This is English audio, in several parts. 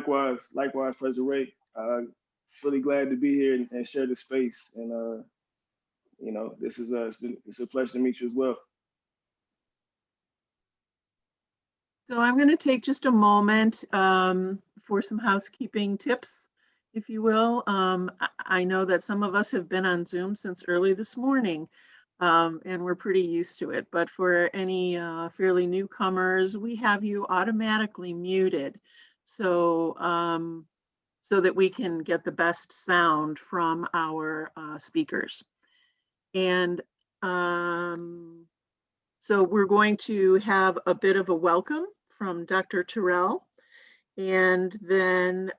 likewise, President Ray. Really glad to be here and share the space. And this is it's a pleasure to meet you as well. So I'm going to take just a moment for some housekeeping tips, if you will. I know that some of us have been on Zoom since early this morning, and we're pretty used to it. But for any fairly newcomers, we have you automatically muted, so so that we can get the best sound from our speakers. And so we're going to have a bit of a welcome from Dr. Terrell, and then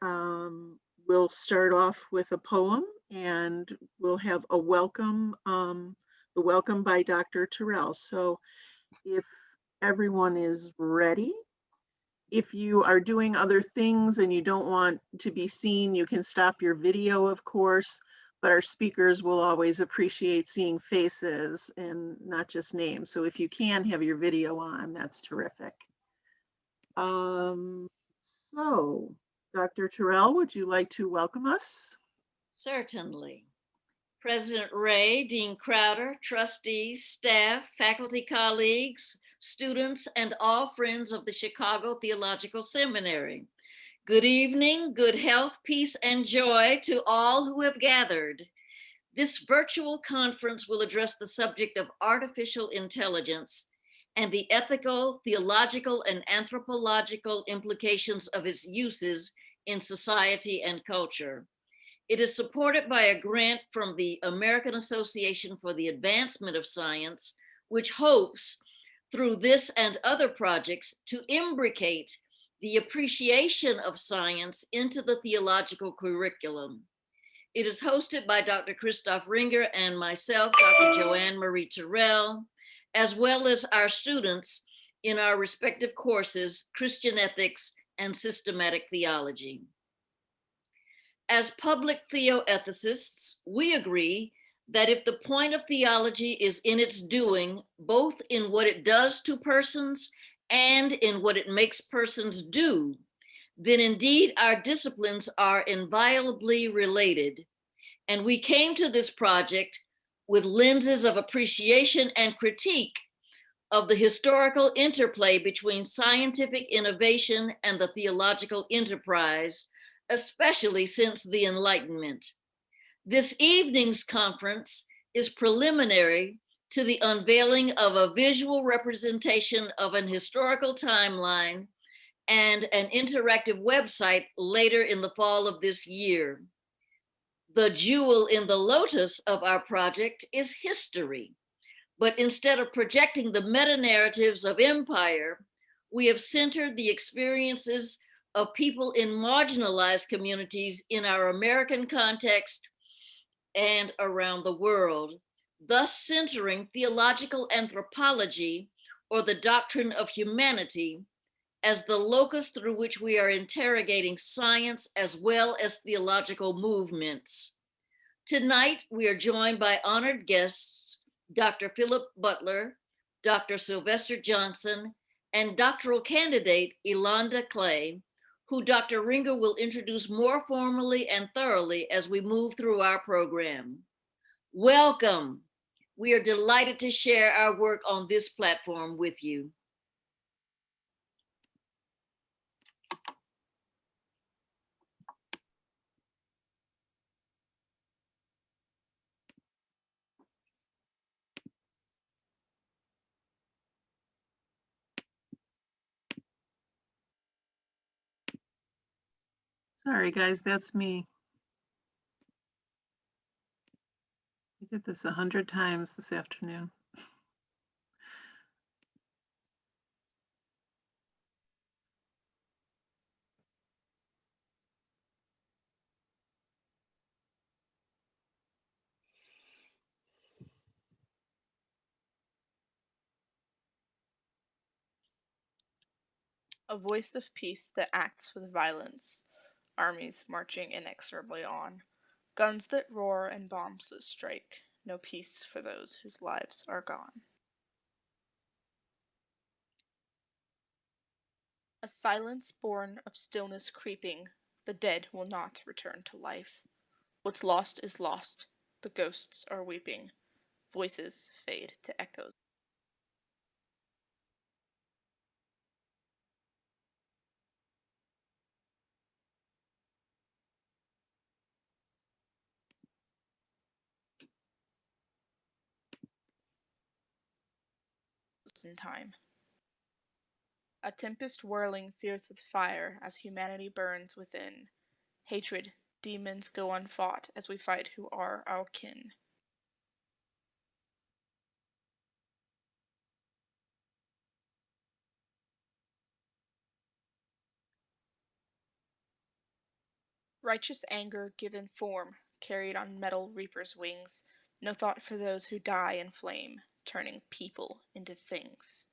we'll start off with a poem, and we'll have a welcome, the welcome by Dr. Terrell. So if everyone is ready, if you are doing other things and you don't want to be seen, you can stop your video, of course, but our speakers will always appreciate seeing faces and not just names. So if you can have your video on, that's terrific. So, Dr. Terrell, would you like to welcome us? Certainly. President Ray, Dean Crowder, trustees, staff, faculty colleagues, students, and all friends of the Chicago Theological Seminary. Good evening, good health, peace, and joy to all who have gathered. This virtual conference will address the subject of artificial intelligence and the ethical, theological, and anthropological implications of its uses in society and culture. It is supported by a grant from the American Association for the Advancement of Science, which hopes, through this and other projects, to imbricate the appreciation of science into the theological curriculum. It is hosted by Dr. Christoph Ringer and myself, Dr. Joanne Marie Terrell, as well as our students in our respective courses, Christian Ethics and Systematic Theology. As public theoethicists, we agree that if the point of theology is in its doing, both in what it does to persons and in what it makes persons do, then indeed our disciplines are inviolably related. And we came to this project with lenses of appreciation and critique of the historical interplay between scientific innovation and the theological enterprise, especially since the Enlightenment. This evening's conference is preliminary to the unveiling of a visual representation of an historical timeline and an interactive website later in the fall of this year. The jewel in the lotus of our project is history, but instead of projecting the meta-narratives of empire, we have centered the experiences of people in marginalized communities in our American context and around the world, thus centering theological anthropology, or the doctrine of humanity, as the locus through which we are interrogating science as well as theological movements. Tonight, we are joined by honored guests, Dr. Philip Butler, Dr. Sylvester Johnson, and doctoral candidate Alanda Clay, who Dr. Ringer will introduce more formally and thoroughly as we move through our program. Welcome. We are delighted to share our work on this platform with you. Sorry, guys, that's me. I did this 100 times this afternoon. A voice of peace that acts with violence, armies marching inexorably on, guns that roar and bombs that strike, no peace for those whose lives are gone. A silence born of stillness creeping, the dead will not return to life. What's lost is lost, the ghosts are weeping, voices fade to echoes. In time. A tempest whirling fierce with fire as humanity burns within. Hatred, demons go unfought as we fight who are our kin. Righteous anger given form, carried on metal reaper's wings, no thought for those who die in flame, turning people into things.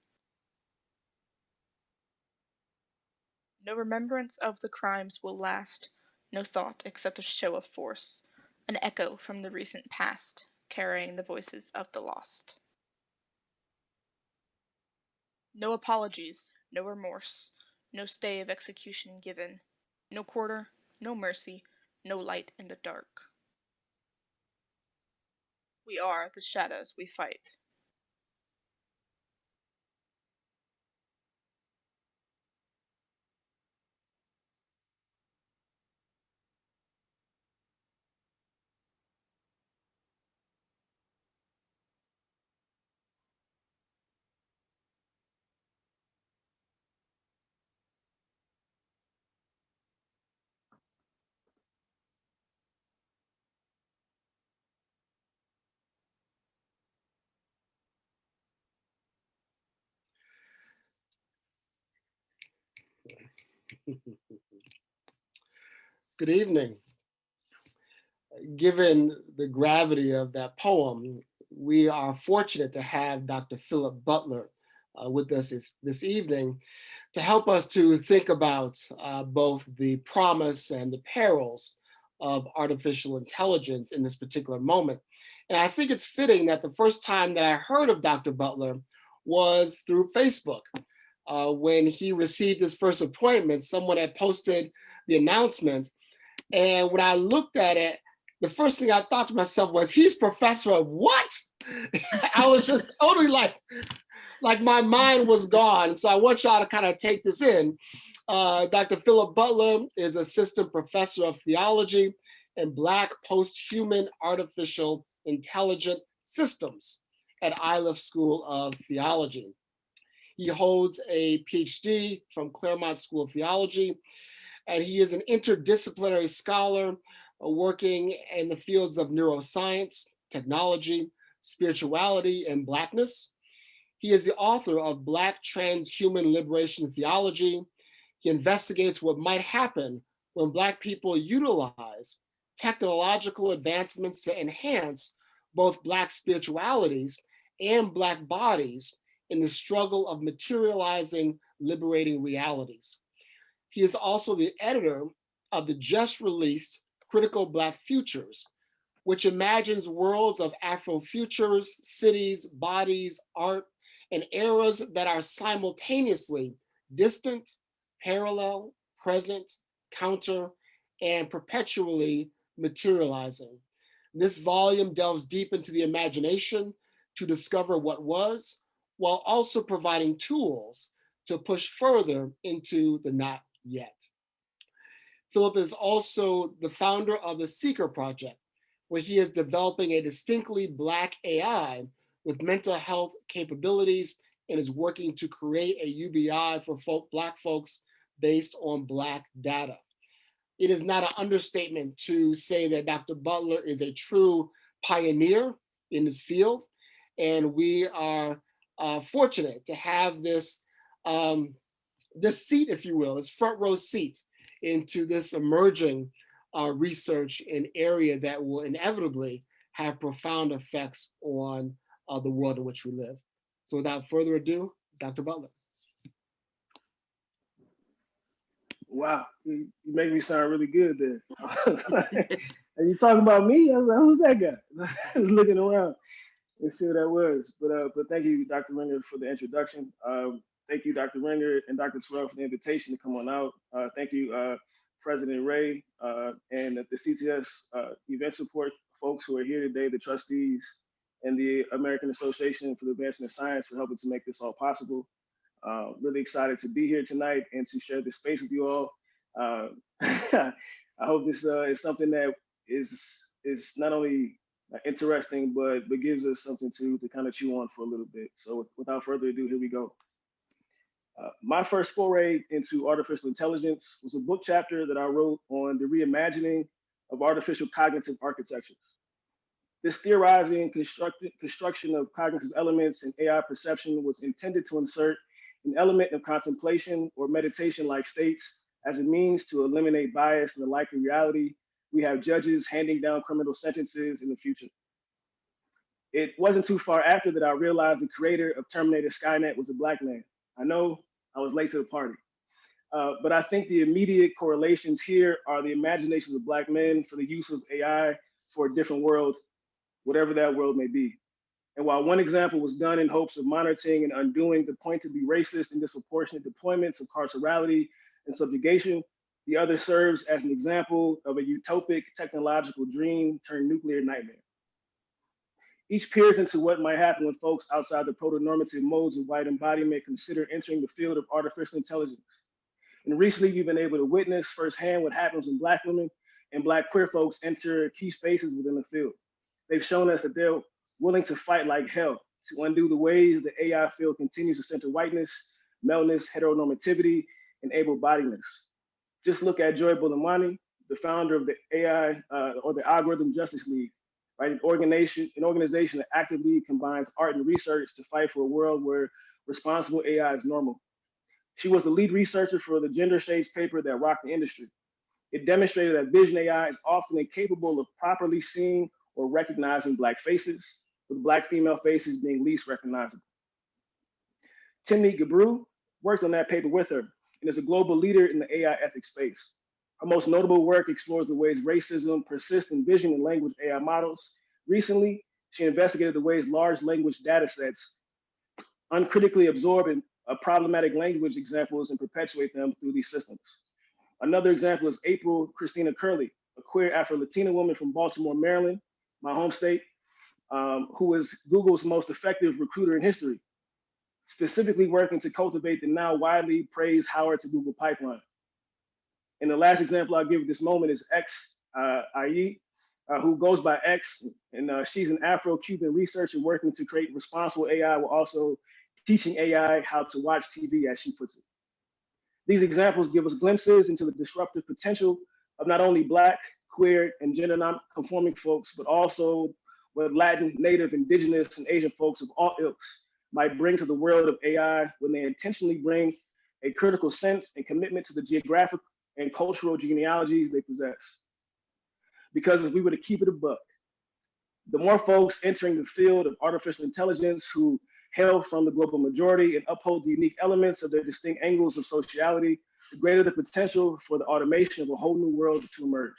No remembrance of the crimes will last, no thought except a show of force, an echo from the recent past, carrying the voices of the lost. No apologies, no remorse, no stay of execution given, no quarter, no mercy, no light in the dark. We are the shadows we fight. Good evening. Given the gravity of that poem, we are fortunate to have Dr. Philip Butler with us this evening to help us to think about both the promise and the perils of artificial intelligence in this particular moment. And I think it's fitting that the first time that I heard of Dr. Butler was through Facebook. When he received his first appointment, someone had posted the announcement. And when I looked at it, the first thing I thought to myself was, he's professor of what? I was just totally like my mind was gone. So I want y'all to kind of take this in. Dr. Philip Butler is assistant professor of theology and Black posthuman artificial intelligent systems at Iliff School of Theology. He holds a PhD from Claremont School of Theology, and he is an interdisciplinary scholar working in the fields of neuroscience, technology, spirituality, and Blackness. He is the author of Black Transhuman Liberation Theology. He investigates what might happen when Black people utilize technological advancements to enhance both Black spiritualities and Black bodies in the struggle of materializing liberating realities. He is also the editor of the just released Critical Black Futures, which imagines worlds of Afrofutures, cities, bodies, art, and eras that are simultaneously distant, parallel, present, counter, and perpetually materializing. This volume delves deep into the imagination to discover what was, while also providing tools to push further into the not yet. Philip is also the founder of the Seekr Project, where he is developing a distinctly Black AI with mental health capabilities and is working to create a UBI for Black folks based on Black data. It is not an understatement to say that Dr. Butler is a true pioneer in this field, and we are fortunate to have this seat, if you will, this front row seat into this emerging research and area that will inevitably have profound effects on the world in which we live. So without further ado, Dr. Butler. Wow, you make me sound really good there. And you talking about me? I was like, who's that guy? I was looking around and see who that was. But thank you, Dr. Linder, for the introduction. Thank you, Dr. Ringer and Dr. Terrell, for the invitation to come on out. Thank you, President Ray, and the CTS event support folks who are here today, the trustees, and the American Association for the Advancement of Science for helping to make this all possible. Really excited to be here tonight and to share this space with you all. I hope this is something that is not only interesting, but gives us something to kind of chew on for a little bit. So without further ado, here we go. My first foray into artificial intelligence was a book chapter that I wrote on the reimagining of artificial cognitive architectures. This theorizing construction of cognitive elements in AI perception was intended to insert an element of contemplation or meditation-like states as a means to eliminate bias in the likely reality we have judges handing down criminal sentences in the future. It wasn't too far after that I realized the creator of Terminator Skynet was a Black man. I know I was late to the party, but I think the immediate correlations here are the imaginations of Black men for the use of AI for a different world, whatever that world may be. And while one example was done in hopes of monitoring and undoing the point to be racist and disproportionate deployments of carcerality and subjugation, the other serves as an example of a utopic technological dream turned nuclear nightmare. Each peers into what might happen when folks outside the proto-normative modes of white embodiment consider entering the field of artificial intelligence. And recently, you've been able to witness firsthand what happens when Black women and Black queer folks enter key spaces within the field. They've shown us that they're willing to fight like hell to undo the ways the AI field continues to center whiteness, maleness, heteronormativity, and able-bodiedness. Just look at Joy Buolamwini, the founder of the AI or the Algorithm Justice League, right? An organization that actively combines art and research to fight for a world where responsible AI is normal. She was the lead researcher for the gender shades paper that rocked the industry. It demonstrated that vision AI is often incapable of properly seeing or recognizing Black faces, with Black female faces being least recognizable. Timnit Gebru worked on that paper with her and is a global leader in the AI ethics space. Her most notable work explores the ways racism persists in vision and language AI models. Recently, she investigated the ways large language data sets uncritically absorb problematic language examples and perpetuate them through these systems. Another example is April Christina Curley, a queer Afro-Latina woman from Baltimore, Maryland, my home state, who is Google's most effective recruiter in history, specifically working to cultivate the now widely praised Howard to Google pipeline. And the last example I'll give at this moment is X Ayi, who goes by X, and she's an Afro-Cuban researcher working to create responsible AI while also teaching AI how to watch TV, as she puts it. These examples give us glimpses into the disruptive potential of not only Black, queer, and gender non-conforming folks, but also what Latin, Native, Indigenous, and Asian folks of all ilks might bring to the world of AI when they intentionally bring a critical sense and commitment to the geographic and cultural genealogies they possess. Because if we were to keep it a buck, the more folks entering the field of artificial intelligence who hail from the global majority and uphold the unique elements of their distinct angles of sociality, the greater the potential for the automation of a whole new world to emerge.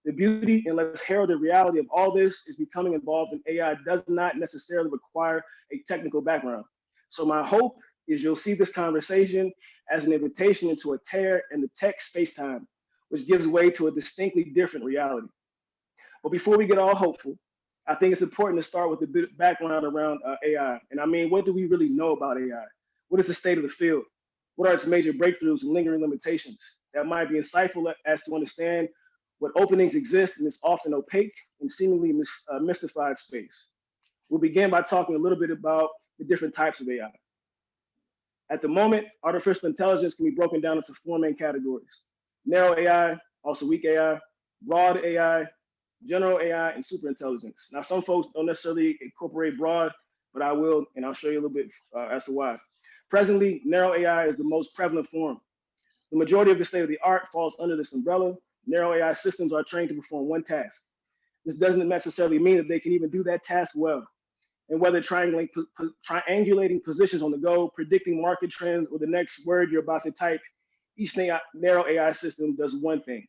The beauty and less heralded reality of all this is becoming involved in AI does not necessarily require a technical background. So my hope is you'll see this conversation as an invitation into a tear in the tech space-time, which gives way to a distinctly different reality. But before we get all hopeful, I think it's important to start with a bit of background around AI. And I mean, what do we really know about AI? What is the state of the field? What are its major breakthroughs and lingering limitations? That might be insightful as to understand what openings exist in this often opaque and seemingly mystified space. We'll begin by talking a little bit about the different types of AI. At the moment, artificial intelligence can be broken down into four main categories: narrow AI, also weak AI, broad AI, general AI, and superintelligence. Now, some folks don't necessarily incorporate broad, but I will, and I'll show you a little bit as to why. Presently, narrow AI is the most prevalent form. The majority of the state of the art falls under this umbrella. Narrow AI systems are trained to perform one task. This doesn't necessarily mean that they can even do that task well. And whether triangulating positions on the go, predicting market trends, or the next word you're about to type, each narrow AI system does one thing.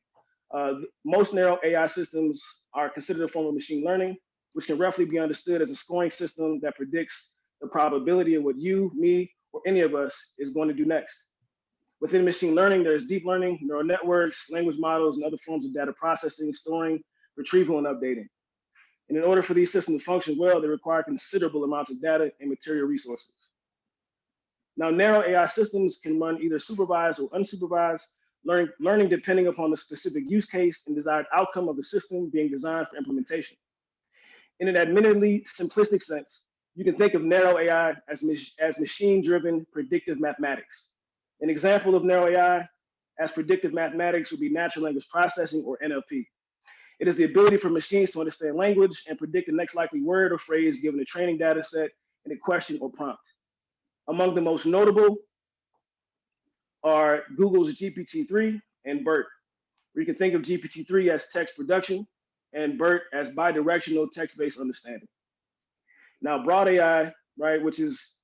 Most narrow AI systems are considered a form of machine learning, which can roughly be understood as a scoring system that predicts the probability of what you, me, or any of us is going to do next. Within machine learning, there's deep learning, neural networks, language models, and other forms of data processing, storing, retrieval, and updating. And in order for these systems to function well, they require considerable amounts of data and material resources. Now, narrow AI systems can run either supervised or unsupervised, learning depending upon the specific use case and desired outcome of the system being designed for implementation. In an admittedly simplistic sense, you can think of narrow AI as machine-driven predictive mathematics. An example of narrow AI as predictive mathematics would be natural language processing, or NLP. It is the ability for machines to understand language and predict the next likely word or phrase given a training data set in a question or prompt. Among the most notable are Google's GPT-3 and BERT, where you can think of GPT-3 as text production and BERT as bidirectional text-based understanding. Now, broad AI, right, which is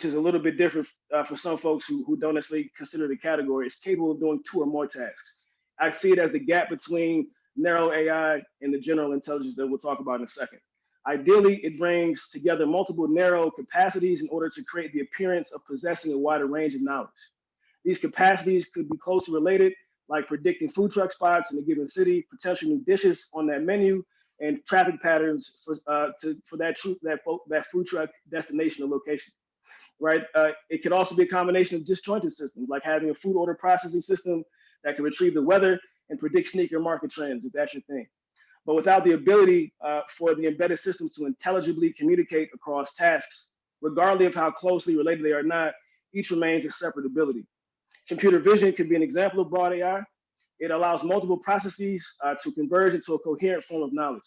a little bit different for some folks who don't necessarily consider the category, is capable of doing 2 or more tasks. I see it as the gap between narrow AI and the general intelligence that we'll talk about in a second. Ideally, it brings together multiple narrow capacities in order to create the appearance of possessing a wider range of knowledge. These capacities could be closely related, like predicting food truck spots in a given city, potential new dishes on that menu, and traffic patterns for that food truck destination or location. Right? It could also be a combination of disjointed systems, like having a food order processing system that can retrieve the weather and predict sneaker market trends, if that's your thing. But without the ability for the embedded systems to intelligibly communicate across tasks, regardless of how closely related they are not, each remains a separate ability. Computer vision could be an example of broad AI. It allows multiple processes to converge into a coherent form of knowledge.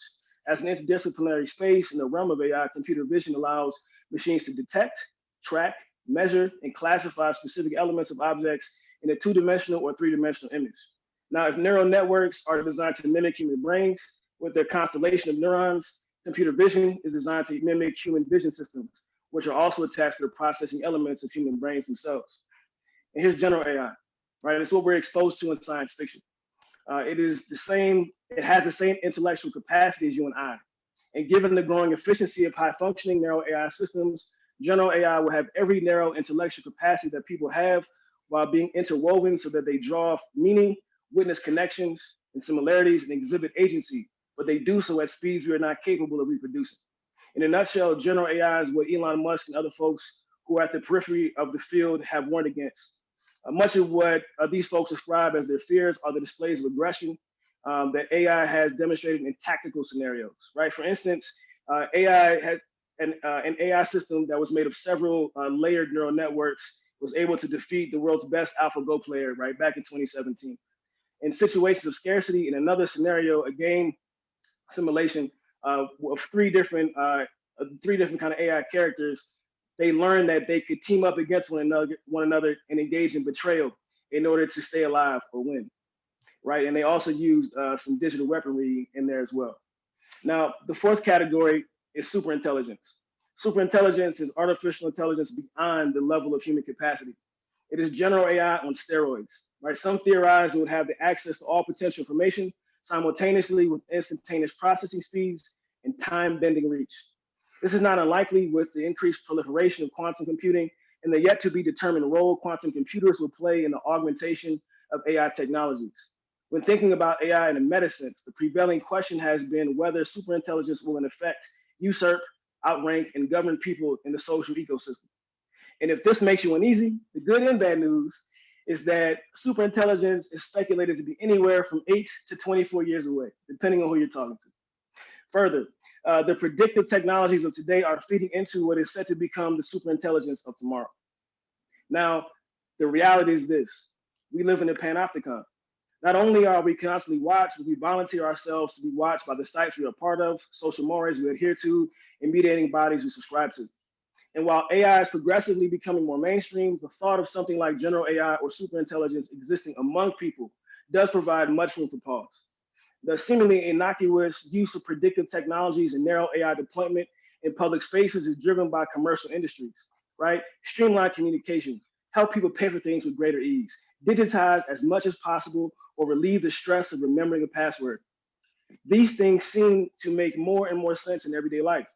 As an interdisciplinary space in the realm of AI, computer vision allows machines to detect, track, measure, and classify specific elements of objects in a 2-dimensional or 3-dimensional image. Now, if neural networks are designed to mimic human brains with their constellation of neurons, computer vision is designed to mimic human vision systems, which are also attached to the processing elements of human brains themselves. And here's general AI, right? It's what we're exposed to in science fiction. It has the same intellectual capacity as you and I. And given the growing efficiency of high-functioning narrow AI systems, general AI will have every narrow intellectual capacity that people have while being interwoven so that they draw meaning, witness connections and similarities, and exhibit agency, but they do so at speeds we are not capable of reproducing. In a nutshell, general AI is what Elon Musk and other folks who are at the periphery of the field have warned against. Much of what these folks describe as their fears are the displays of aggression that AI has demonstrated in tactical scenarios, right? For instance, AI had an AI system that was made of several layered neural networks was able to defeat the world's best AlphaGo player, right, back in 2017. In situations of scarcity, in another scenario, a game simulation of 3 different kind of AI characters, they learned that they could team up against one another and engage in betrayal in order to stay alive or win, right? And they also used some digital weaponry in there as well. Now, the 4th category is superintelligence. Superintelligence is artificial intelligence beyond the level of human capacity. It is general AI on steroids, right? Some theorize it would have the access to all potential information simultaneously with instantaneous processing speeds and time-bending reach. This is not unlikely with the increased proliferation of quantum computing and the yet to be determined role quantum computers will play in the augmentation of AI technologies. When thinking about AI in a meta sense, the prevailing question has been whether superintelligence will in effect usurp, outrank, and govern people in the social ecosystem. And if this makes you uneasy, the good and bad news is that superintelligence is speculated to be anywhere from 8 to 24 years away, depending on who you're talking to. Further, the predictive technologies of today are feeding into what is set to become the superintelligence of tomorrow. Now, the reality is this: we live in a panopticon. Not only are we constantly watched, but we volunteer ourselves to be watched by the sites we are part of, social mores we adhere to, and mediating bodies we subscribe to. And while AI is progressively becoming more mainstream, the thought of something like general AI or superintelligence existing among people does provide much room for pause. The seemingly innocuous use of predictive technologies and narrow AI deployment in public spaces is driven by commercial industries, right? Streamline communication, help people pay for things with greater ease, digitize as much as possible, or relieve the stress of remembering a password. These things seem to make more and more sense in everyday life.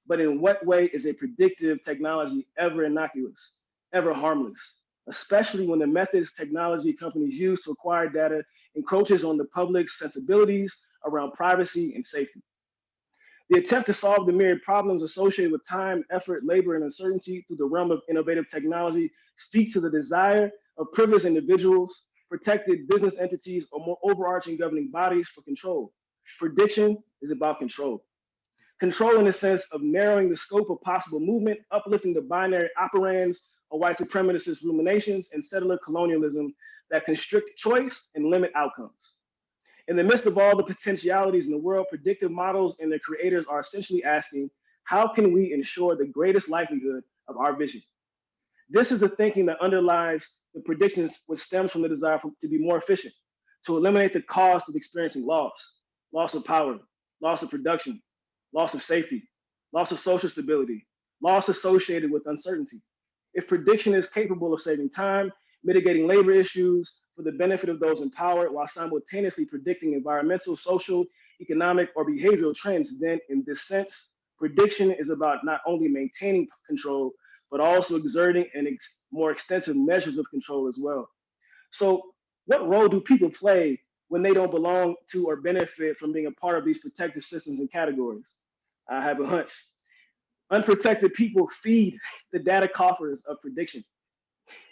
But in what way is a predictive technology ever innocuous, ever harmless, especially when the methods technology companies use to acquire data encroaches on the public's sensibilities around privacy and safety. The attempt to solve the myriad problems associated with time, effort, labor, and uncertainty through the realm of innovative technology speaks to the desire of privileged individuals, protected business entities, or more overarching governing bodies for control. Prediction is about control. Control in the sense of narrowing the scope of possible movement, uplifting the binary operands of white supremacist ruminations and settler colonialism that constrict choice and limit outcomes. In the midst of all the potentialities in the world, predictive models and their creators are essentially asking, how can we ensure the greatest likelihood of our vision? This is the thinking that underlies the predictions, which stems from the desire to be more efficient, to eliminate the cost of experiencing loss of power, loss of production, loss of safety, loss of social stability, loss associated with uncertainty. If prediction is capable of saving time, mitigating labor issues for the benefit of those in power, while simultaneously predicting environmental, social, economic, or behavioral trends, then in this sense, prediction is about not only maintaining control, but also exerting more extensive measures of control as well. So what role do people play when they don't belong to or benefit from being a part of these protective systems and categories? I have a hunch. Unprotected people feed the data coffers of prediction.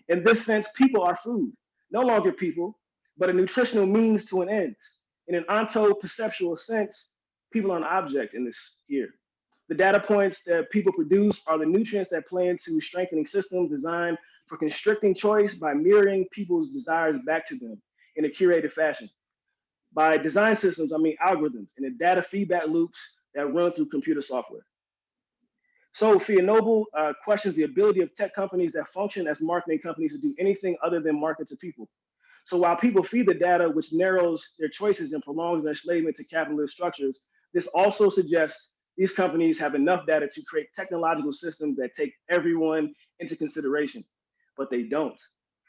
In this sense, people are food, no longer people, but a nutritional means to an end. In an onto-perceptual sense, people are an object in this here. The data points that people produce are the nutrients that play into strengthening systems designed for constricting choice by mirroring people's desires back to them in a curated fashion. By design systems, I mean algorithms and the data feedback loops that run through computer software. So Sophia Noble questions the ability of tech companies that function as marketing companies to do anything other than market to people. So while people feed the data, which narrows their choices and prolongs their enslavement to capitalist structures, this also suggests these companies have enough data to create technological systems that take everyone into consideration, but they don't,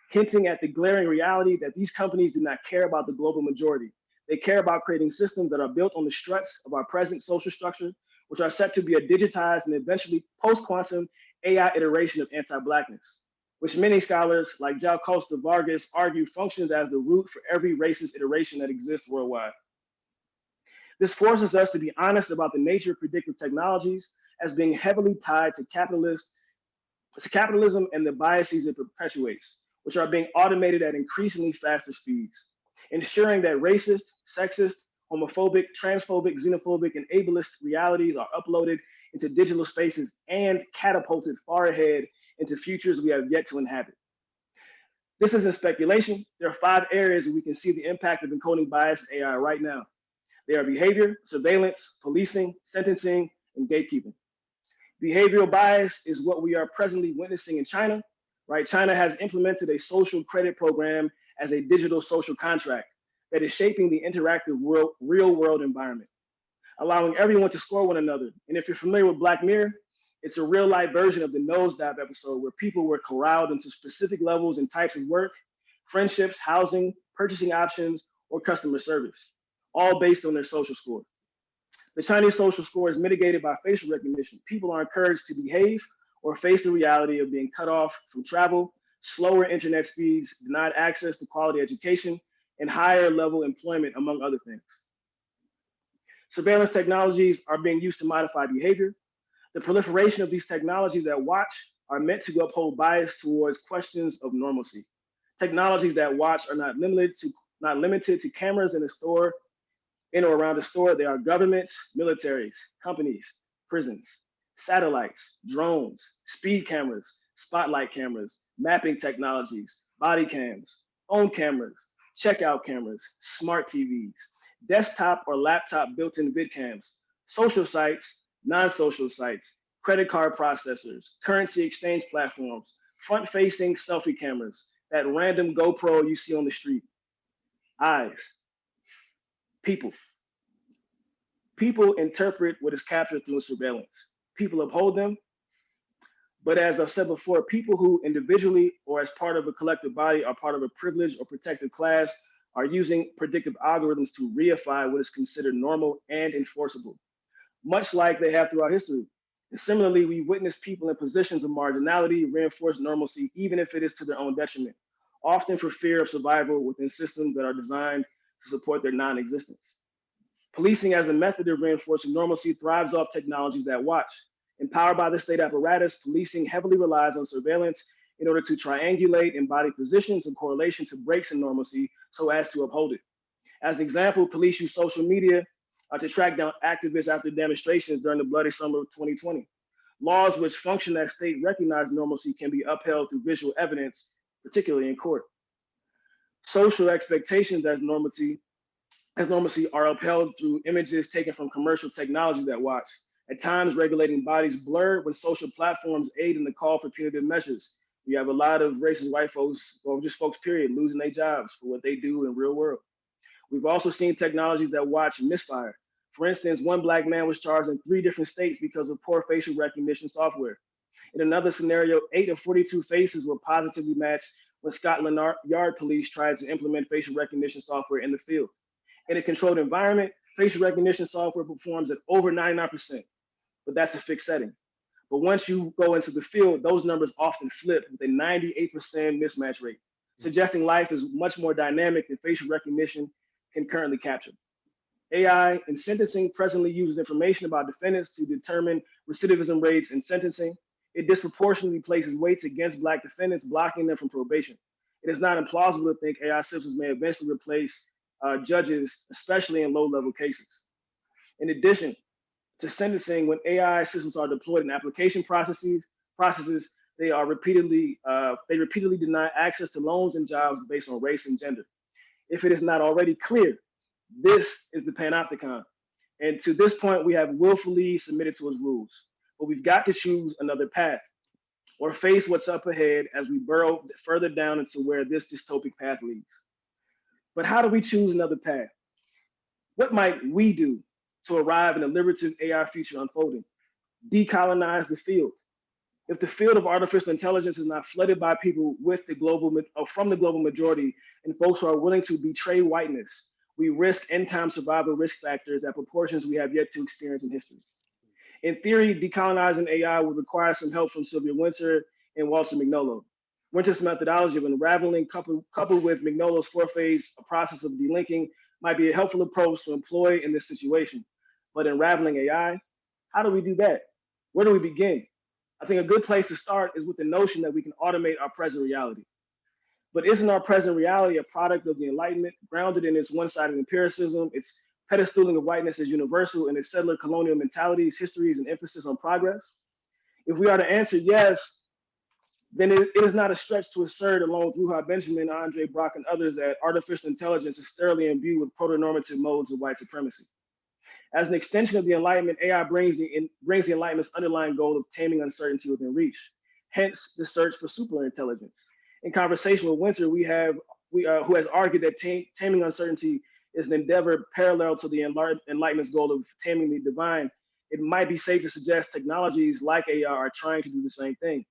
hinting at the glaring reality that these companies do not care about the global majority. They care about creating systems that are built on the struts of our present social structure, which are set to be a digitized and eventually post-quantum AI iteration of anti-Blackness, which many scholars like Jao Costa Vargas argue functions as the root for every racist iteration that exists worldwide. This forces us to be honest about the nature of predictive technologies as being heavily tied to capitalism and the biases it perpetuates, which are being automated at increasingly faster speeds, ensuring that racist, sexist, homophobic, transphobic, xenophobic, and ableist realities are uploaded into digital spaces and catapulted far ahead into futures we have yet to inhabit. This isn't speculation. There are 5 areas where we can see the impact of encoding bias in AI right now. They are behavior, surveillance, policing, sentencing, and gatekeeping. Behavioral bias is what we are presently witnessing in China, right? China has implemented a social credit program as a digital social contract that is shaping the interactive real world environment, allowing everyone to score one another. And if you're familiar with Black Mirror, it's a real life version of the nosedive episode where people were corralled into specific levels and types of work, friendships, housing, purchasing options, or customer service, all based on their social score. The Chinese social score is mitigated by facial recognition. People are encouraged to behave or face the reality of being cut off from travel, slower internet speeds, denied access to quality education, and higher level employment, among other things. Surveillance technologies are being used to modify behavior. The proliferation of these technologies that watch are meant to uphold bias towards questions of normalcy. Technologies that watch are not limited to cameras in a store, in or around a store. They are governments, militaries, companies, prisons, satellites, drones, speed cameras, spotlight cameras, mapping technologies, body cams, phone cameras, checkout cameras, smart TVs, desktop or laptop built-in vid cams, social sites, non-social sites, credit card processors, currency exchange platforms, front-facing selfie cameras, that random GoPro you see on the street. Eyes. People. People interpret what is captured through surveillance. People uphold them. But as I've said before, people who individually or as part of a collective body are part of a privileged or protected class are using predictive algorithms to reify what is considered normal and enforceable, much like they have throughout history. And similarly, we witness people in positions of marginality reinforce normalcy, even if it is to their own detriment, often for fear of survival within systems that are designed to support their non-existence. Policing as a method of reinforcing normalcy thrives off technologies that watch. Empowered by the state apparatus, policing heavily relies on surveillance in order to triangulate embodied positions in correlation to breaks in normalcy so as to uphold it. As an example, police use social media to track down activists after demonstrations during the bloody summer of 2020. Laws which function as state recognized normalcy can be upheld through visual evidence, particularly in court. Social expectations as normacy are upheld through images taken from commercial technology that watch. At times, regulating bodies blur when social platforms aid in the call for punitive measures. You have a lot of racist white folks, or just folks, period, losing their jobs for what they do in real world. We've also seen technologies that watch misfire. For instance, one Black man was charged in 3 different states because of poor facial recognition software. In another scenario, 8 of 42 faces were positively matched when Scotland Yard police tried to implement facial recognition software in the field. In a controlled environment, facial recognition software performs at over 99%, but that's a fixed setting. But once you go into the field, those numbers often flip with a 98% mismatch rate, suggesting life is much more dynamic than facial recognition can currently capture. AI in sentencing presently uses information about defendants to determine recidivism rates in sentencing. It disproportionately places weights against Black defendants, blocking them from probation. It is not implausible to think AI systems may eventually replace judges, especially in low-level cases. In addition to sentencing, when AI systems are deployed in application processes, they repeatedly deny access to loans and jobs based on race and gender. If it is not already clear, this is the Panopticon. And to this point, we have willfully submitted to its rules. But we've got to choose another path or face what's up ahead as we burrow further down into where this dystopic path leads. But how do we choose another path? What might we do to arrive in a liberative AI future unfolding? Decolonize the field. If the field of artificial intelligence is not flooded by people from the global majority and folks who are willing to betray whiteness, we risk end-time survival risk factors at proportions we have yet to experience in history. In theory, decolonizing AI would require some help from Sylvia Wynter and Walter Mignolo. Wynter's methodology of unraveling, coupled with Mignolo's 4-phase process of delinking, might be a helpful approach to employ in this situation. But unraveling AI, how do we do that? Where do we begin? I think a good place to start is with the notion that we can automate our present reality. But isn't our present reality a product of the Enlightenment, grounded in its one-sided empiricism, its pedestaling of whiteness as universal, and its settler colonial mentalities, histories, and emphasis on progress? If we are to answer yes, then it is not a stretch to assert, along with Ruha Benjamin, Andre Brock, and others, that artificial intelligence is thoroughly imbued with proto-normative modes of white supremacy. As an extension of the Enlightenment, AI brings the Enlightenment's underlying goal of taming uncertainty within reach, hence the search for superintelligence. In conversation with Wynter, who has argued that taming uncertainty is an endeavor parallel to the Enlightenment's goal of taming the divine, it might be safe to suggest technologies like AI are trying to do the same thing.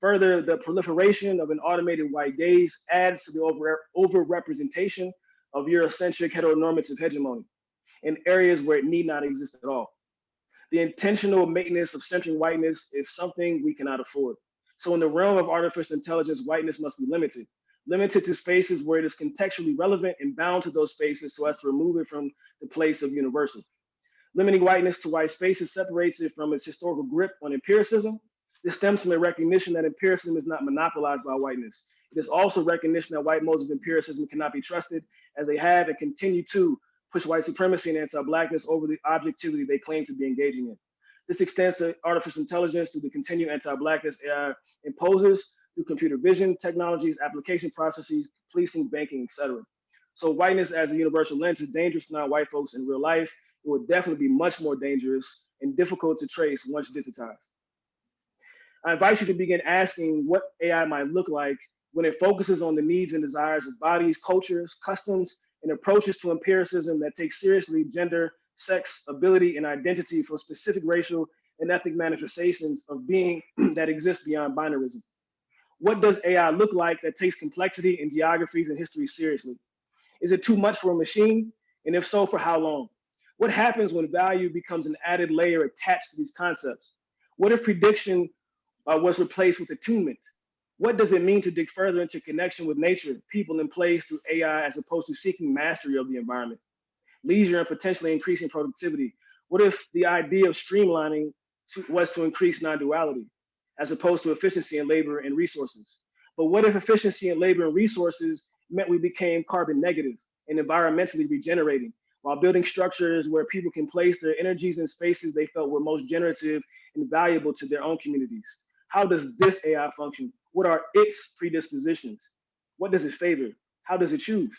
Further, the proliferation of an automated white gaze adds to the overrepresentation of Eurocentric heteronormative hegemony in areas where it need not exist at all. The intentional maintenance of centering whiteness is something we cannot afford. So in the realm of artificial intelligence, whiteness must be limited to spaces where it is contextually relevant and bound to those spaces so as to remove it from the place of universal. Limiting whiteness to white spaces separates it from its historical grip on empiricism. This stems from a recognition that empiricism is not monopolized by whiteness. It is also recognition that white modes of empiricism cannot be trusted, as they have and continue to push white supremacy and anti-Blackness over the objectivity they claim to be engaging in. This extends to artificial intelligence through the continued anti-Blackness AI imposes through computer vision technologies, application processes, policing, banking, etc. So whiteness as a universal lens is dangerous to non-white folks in real life. It would definitely be much more dangerous and difficult to trace once digitized. I invite you to begin asking what AI might look like when it focuses on the needs and desires of bodies, cultures, customs, and approaches to empiricism that take seriously gender, sex, ability, and identity for specific racial and ethnic manifestations of being that exist beyond binarism. What does AI look like that takes complexity in geographies and history seriously? Is it too much for a machine? And if so, for how long? What happens when value becomes an added layer attached to these concepts? What if prediction was replaced with attunement? What does it mean to dig further into connection with nature, people, and place through AI as opposed to seeking mastery of the environment, leisure, and potentially increasing productivity? What if the idea of streamlining was to increase non-duality as opposed to efficiency in labor and resources? But what if efficiency in labor and resources meant we became carbon negative and environmentally regenerating while building structures where people can place their energies in spaces they felt were most generative and valuable to their own communities? How does this AI function? What are its predispositions? What does it favor? How does it choose?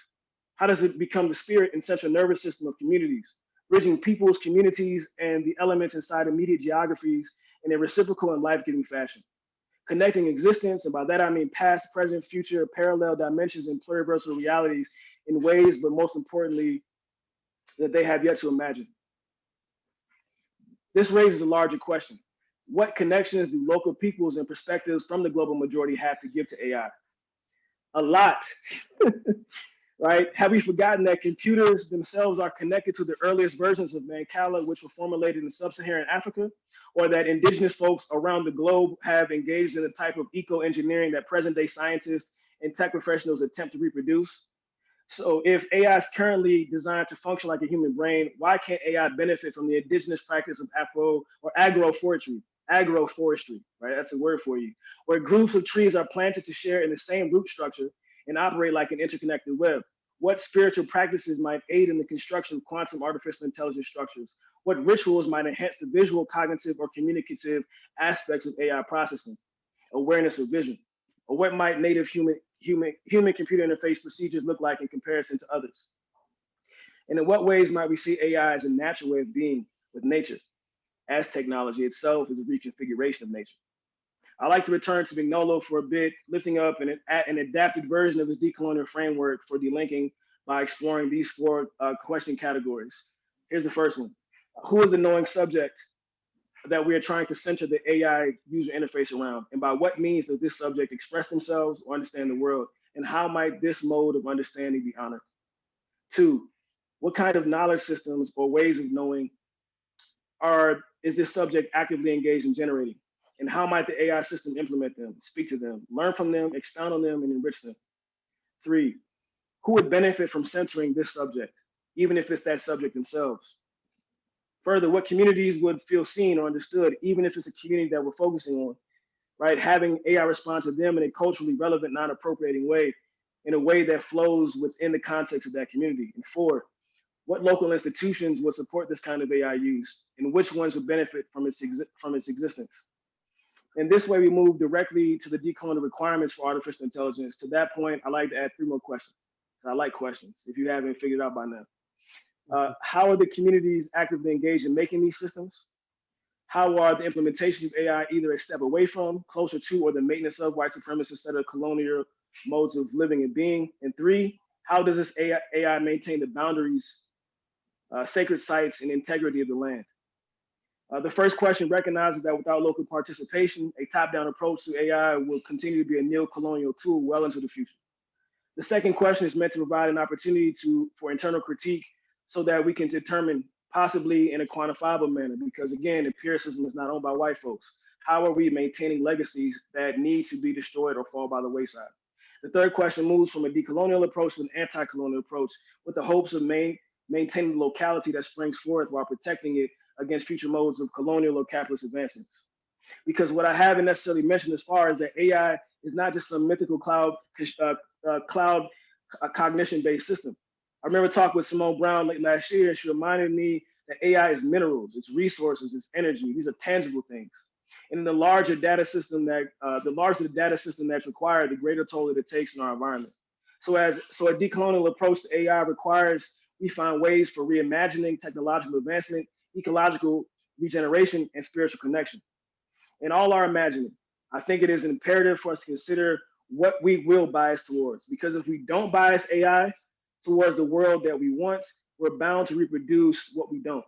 How does it become the spirit and central nervous system of communities, bridging peoples, communities, and the elements inside immediate geographies in a reciprocal and life-giving fashion? Connecting existence, and by that I mean past, present, future, parallel dimensions, and pluriversal realities in ways, but most importantly, that they have yet to imagine. This raises a larger question. What connections do local peoples and perspectives from the global majority have to give to AI? A lot, right? Have we forgotten that computers themselves are connected to the earliest versions of Mancala, which were formulated in sub-Saharan Africa, or that indigenous folks around the globe have engaged in the type of eco-engineering that present-day scientists and tech professionals attempt to reproduce? So if AI is currently designed to function like a human brain, why can't AI benefit from the indigenous practice of agroforestry, right? That's a word for you, where groups of trees are planted to share in the same root structure and operate like an interconnected web? What spiritual practices might aid in the construction of quantum artificial intelligence structures? What rituals might enhance the visual, cognitive, or communicative aspects of AI processing, awareness, or vision? Or what might native human-computer interface procedures look like in comparison to others? And in what ways might we see AI as a natural way of being with nature, as technology itself is a reconfiguration of nature? I like to return to Mignolo for a bit, lifting up an adapted version of his decolonial framework for delinking by exploring these four question categories. Here's the first one. Who is the knowing subject that we are trying to center the AI user interface around? And by what means does this subject express themselves or understand the world? And how might this mode of understanding be honored? 2, what kind of knowledge systems or ways of knowing is this subject actively engaged in generating? And how might the AI system implement them, speak to them, learn from them, expound on them, and enrich them? 3, who would benefit from centering this subject, even if it's that subject themselves? Further, what communities would feel seen or understood, even if it's the community that we're focusing on, right? Having AI respond to them in a culturally relevant, non-appropriating way, in a way that flows within the context of that community. And 4, what local institutions would support this kind of AI use, and which ones would benefit from its existence? And this way we move directly to the decolonial requirements for artificial intelligence. To that point, I'd like to add 3 more questions. I like questions, if you haven't figured it out by now. How are the communities actively engaged in making these systems? How are the implementations of AI either a step away from, closer to, or the maintenance of white supremacist set of colonial modes of living and being? And 3, how does this AI maintain the boundaries, sacred sites, and integrity of the land? The first question recognizes that without local participation, a top-down approach to AI will continue to be a neo-colonial tool well into the future. The second question is meant to provide an opportunity for internal critique so that we can determine, possibly in a quantifiable manner, because again, empiricism is not owned by white folks. How are we maintaining legacies that need to be destroyed or fall by the wayside? The third question moves from a decolonial approach to an anti-colonial approach with the hopes of maintaining the locality that springs forth while protecting it against future modes of colonial or capitalist advancements. Because what I haven't necessarily mentioned as far as that AI is not just some mythical cloud cognition-based system. I remember talking with Simone Brown late last year, and she reminded me that AI is minerals, it's resources, it's energy. These are tangible things. And the larger the data system that's required, the greater toll that it takes in our environment. So a decolonial approach to AI requires we find ways for reimagining technological advancement, ecological regeneration, and spiritual connection. In all our imagining, I think it is imperative for us to consider what we will bias towards, because if we don't bias AI towards the world that we want, we're bound to reproduce what we don't.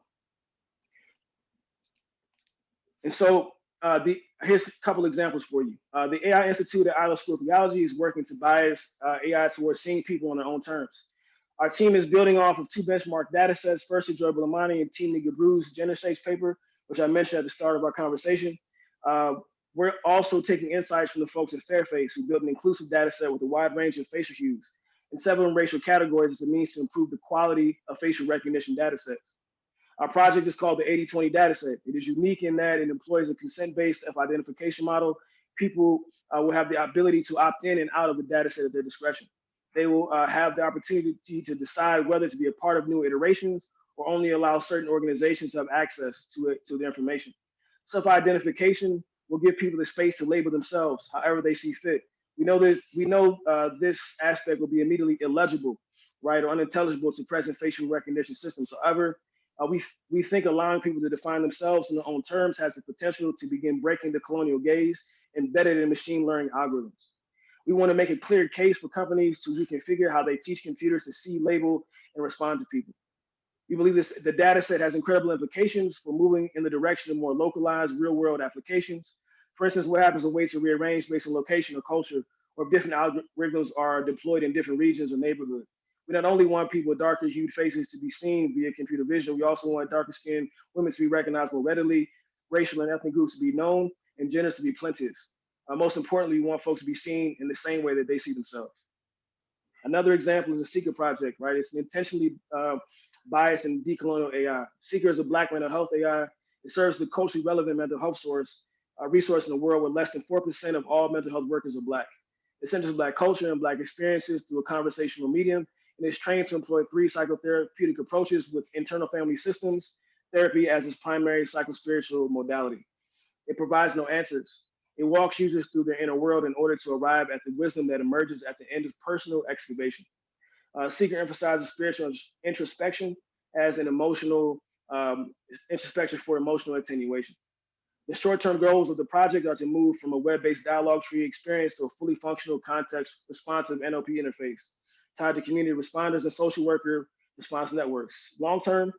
And so here's a couple examples for you. The AI Institute at Iliff School of Theology is working to bias AI towards seeing people on their own terms. Our team is building off of 2 benchmark data sets, first Joy Bulamani and Team Nigabru's gender shapes paper, which I mentioned at the start of our conversation. We're also taking insights from the folks at Fairface who built an inclusive data set with a wide range of facial hues and several racial categories as a means to improve the quality of facial recognition data sets. Our project is called the 80/20 dataset. It is unique in that it employs a consent-based self-identification model. People will have the ability to opt in and out of the dataset at their discretion. They will have the opportunity to decide whether to be a part of new iterations or only allow certain organizations to have access to the information. Self-identification will give people the space to label themselves however they see fit. We know this aspect will be immediately illegible, right, or unintelligible to present facial recognition systems. However, we think allowing people to define themselves in their own terms has the potential to begin breaking the colonial gaze embedded in machine learning algorithms. We want to make a clear case for companies to reconfigure how they teach computers to see, label, and respond to people. We believe the data set has incredible implications for moving in the direction of more localized real-world applications. For instance, what happens when weights are rearranged based on location or culture, or if different algorithms are deployed in different regions or neighborhoods. We not only want people with darker hued faces to be seen via computer vision, we also want darker skinned women to be recognized more readily, racial and ethnic groups to be known, and genders to be plenteous. Most importantly, we want folks to be seen in the same way that they see themselves. Another example is the Seekr Project, right? It's an intentionally biased and decolonial AI. Seekr is a Black mental health AI. It serves the culturally relevant mental health resource in a world where less than 4% of all mental health workers are Black. It centers Black culture and Black experiences through a conversational medium, and is trained to employ 3 psychotherapeutic approaches with internal family systems, therapy as its primary psychospiritual modality. It provides no answers. It walks users through their inner world in order to arrive at the wisdom that emerges at the end of personal excavation. Seekr emphasizes spiritual introspection as an emotional introspection for emotional attenuation. The short-term goals of the project are to move from a web-based dialogue tree experience to a fully functional context-responsive NLP interface tied to community responders and social worker response networks. Long-term,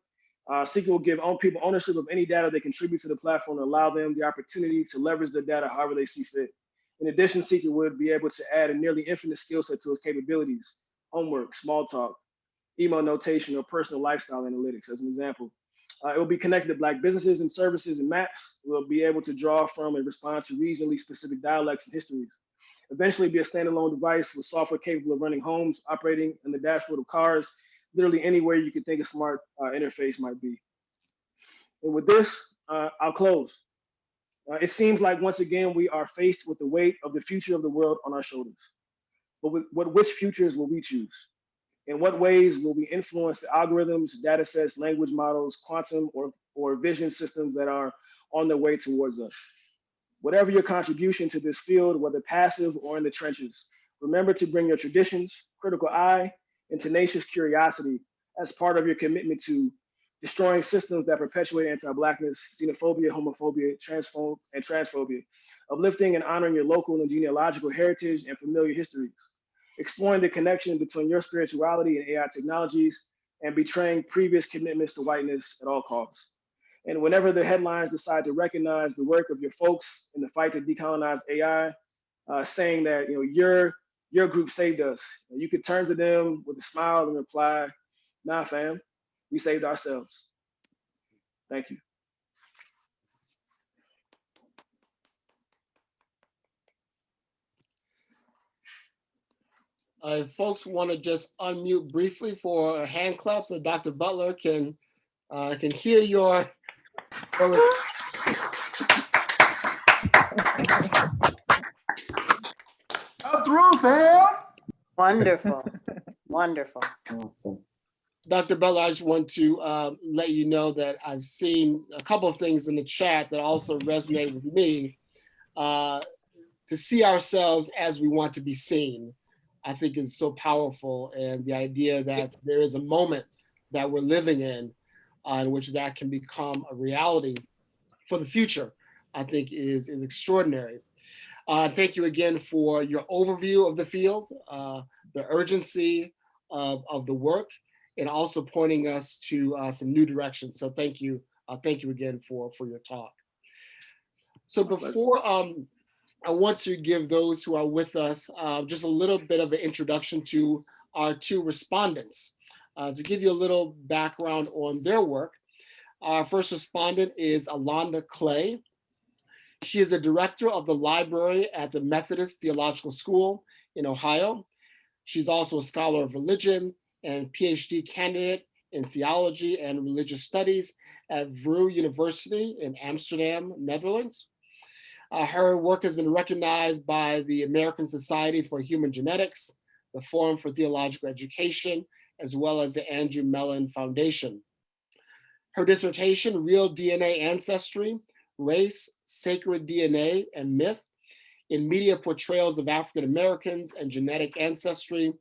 Seekr will give people ownership of any data they contribute to the platform and allow them the opportunity to leverage their data however they see fit. In addition, Seekr would be able to add a nearly infinite skill set to its capabilities: homework, small talk, email notation, or personal lifestyle analytics, as an example. It will be connected to Black businesses and services and maps. We'll be able to draw from and respond to regionally specific dialects and histories. Eventually be a standalone device with software capable of running homes, operating in the dashboard of cars, literally anywhere you could think a smart interface might be. And with this, I'll close. It seems like once again, we are faced with the weight of the future of the world on our shoulders. But which futures will we choose? In what ways will we influence the algorithms, data sets, language models, quantum or vision systems that are on their way towards us? Whatever your contribution to this field, whether passive or in the trenches, remember to bring your traditions, critical eye, and tenacious curiosity as part of your commitment to destroying systems that perpetuate anti-Blackness, xenophobia, homophobia, and transphobia, uplifting and honoring your local and genealogical heritage and familiar histories, exploring the connection between your spirituality and AI technologies, and betraying previous commitments to whiteness at all costs. And whenever the headlines decide to recognize the work of your folks in the fight to decolonize AI, saying that your group saved us, you could turn to them with a smile and reply, "Nah, fam, we saved ourselves." Thank you. If folks want to just unmute briefly for a hand clap so Dr. Butler can hear your. Up through, fam. Wonderful. Wonderful. Awesome. Dr. Butler, I just want to let you know that I've seen a couple of things in the chat that also resonate with me. To see ourselves as we want to be seen, I think is so powerful. And the idea that there is a moment that we're living in which that can become a reality for the future, I think is extraordinary. Thank you again for your overview of the field, the urgency of the work, and also pointing us to some new directions. So thank you again for your talk. So before I want to give those who are with us just a little bit of an introduction to our 2 respondents. To give you a little background on their work, our first respondent is Alanda Clay. She is the director of the library at the Methodist Theological School in Ohio. She's also a scholar of religion and PhD candidate in theology and religious studies at VRU University in Amsterdam, Netherlands. Her work has been recognized by the American Society for Human Genetics, the Forum for Theological Education, as well as the Andrew Mellon Foundation. Her dissertation, Real DNA Ancestry, Race, Sacred DNA, and Myth in Media Portrayals of African Americans and Genetic Ancestry,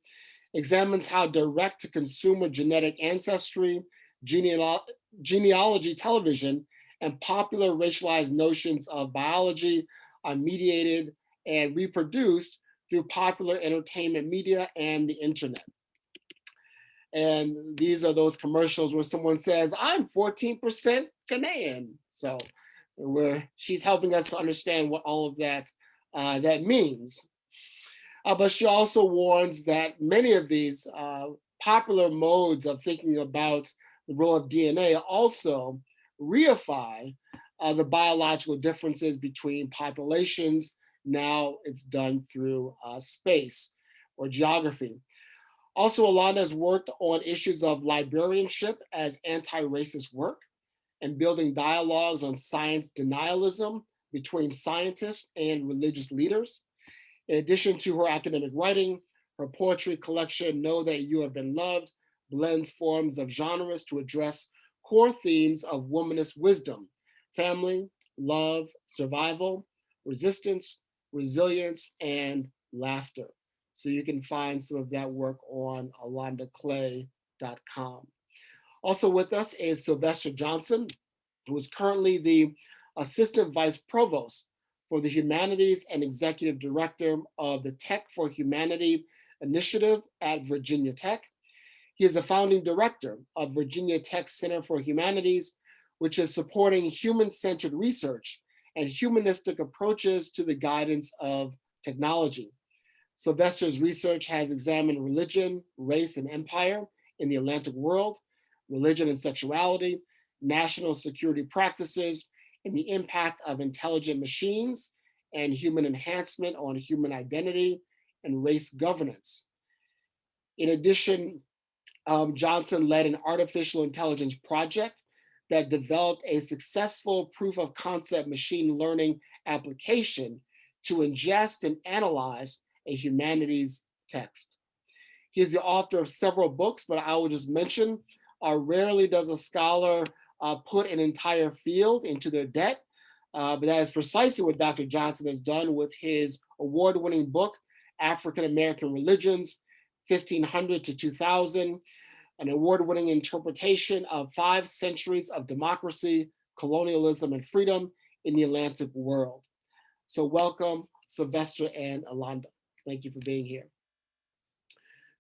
examines how direct-to-consumer genetic ancestry, genealogy television, and popular racialized notions of biology are mediated and reproduced through popular entertainment media and the internet. And these are those commercials where someone says, I'm 14% Ghanaian. So she's helping us to understand what all of that means. But she also warns that many of these popular modes of thinking about the role of DNA also reify the biological differences between populations. Now it's done through space or geography. Also, Elonda has worked on issues of librarianship as anti-racist work and building dialogues on science denialism between scientists and religious leaders. In addition to her academic writing, her poetry collection, Know That You Have Been Loved, blends forms of genres to address core themes of womanist wisdom: family, love, survival, resistance, resilience, and laughter. So you can find some of that work on alandaclay.com. Also with us is Sylvester Johnson, who is currently the Assistant Vice Provost for the Humanities and Executive Director of the Tech for Humanity Initiative at Virginia Tech. He is the founding director of Virginia Tech Center for Humanities, which is supporting human-centered research and humanistic approaches to the guidance of technology. Sylvester's research has examined religion, race, and empire in the Atlantic world, religion and sexuality, national security practices, and the impact of intelligent machines and human enhancement on human identity and race governance. In addition, Johnson led an artificial intelligence project that developed a successful proof of concept machine learning application to ingest and analyze a humanities text. He is the author of several books, but I will just mention, rarely does a scholar put an entire field into their debt, but that is precisely what Dr. Johnson has done with his award-winning book, African American Religions, 1500 to 2000, an award-winning interpretation of 5 centuries of democracy, colonialism, and freedom in the Atlantic world. So welcome, Sylvester and Elonda. Thank you for being here.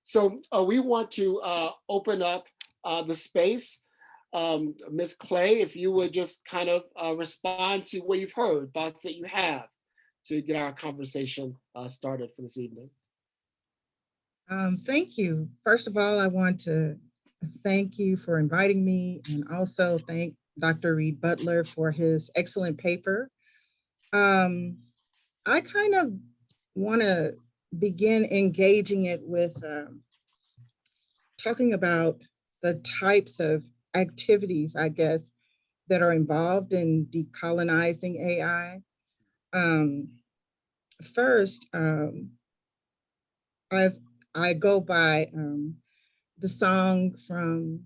So we want to open up the space. Ms. Clay, if you would just kind of respond to what you've heard, thoughts that you have, to get our conversation started for this evening. Thank you. First of all, I want to thank you for inviting me, and also thank Dr. Reed Butler for his excellent paper. I kind of want to begin engaging it with talking about the types of activities, I guess, that are involved in decolonizing AI. First, I go by the song from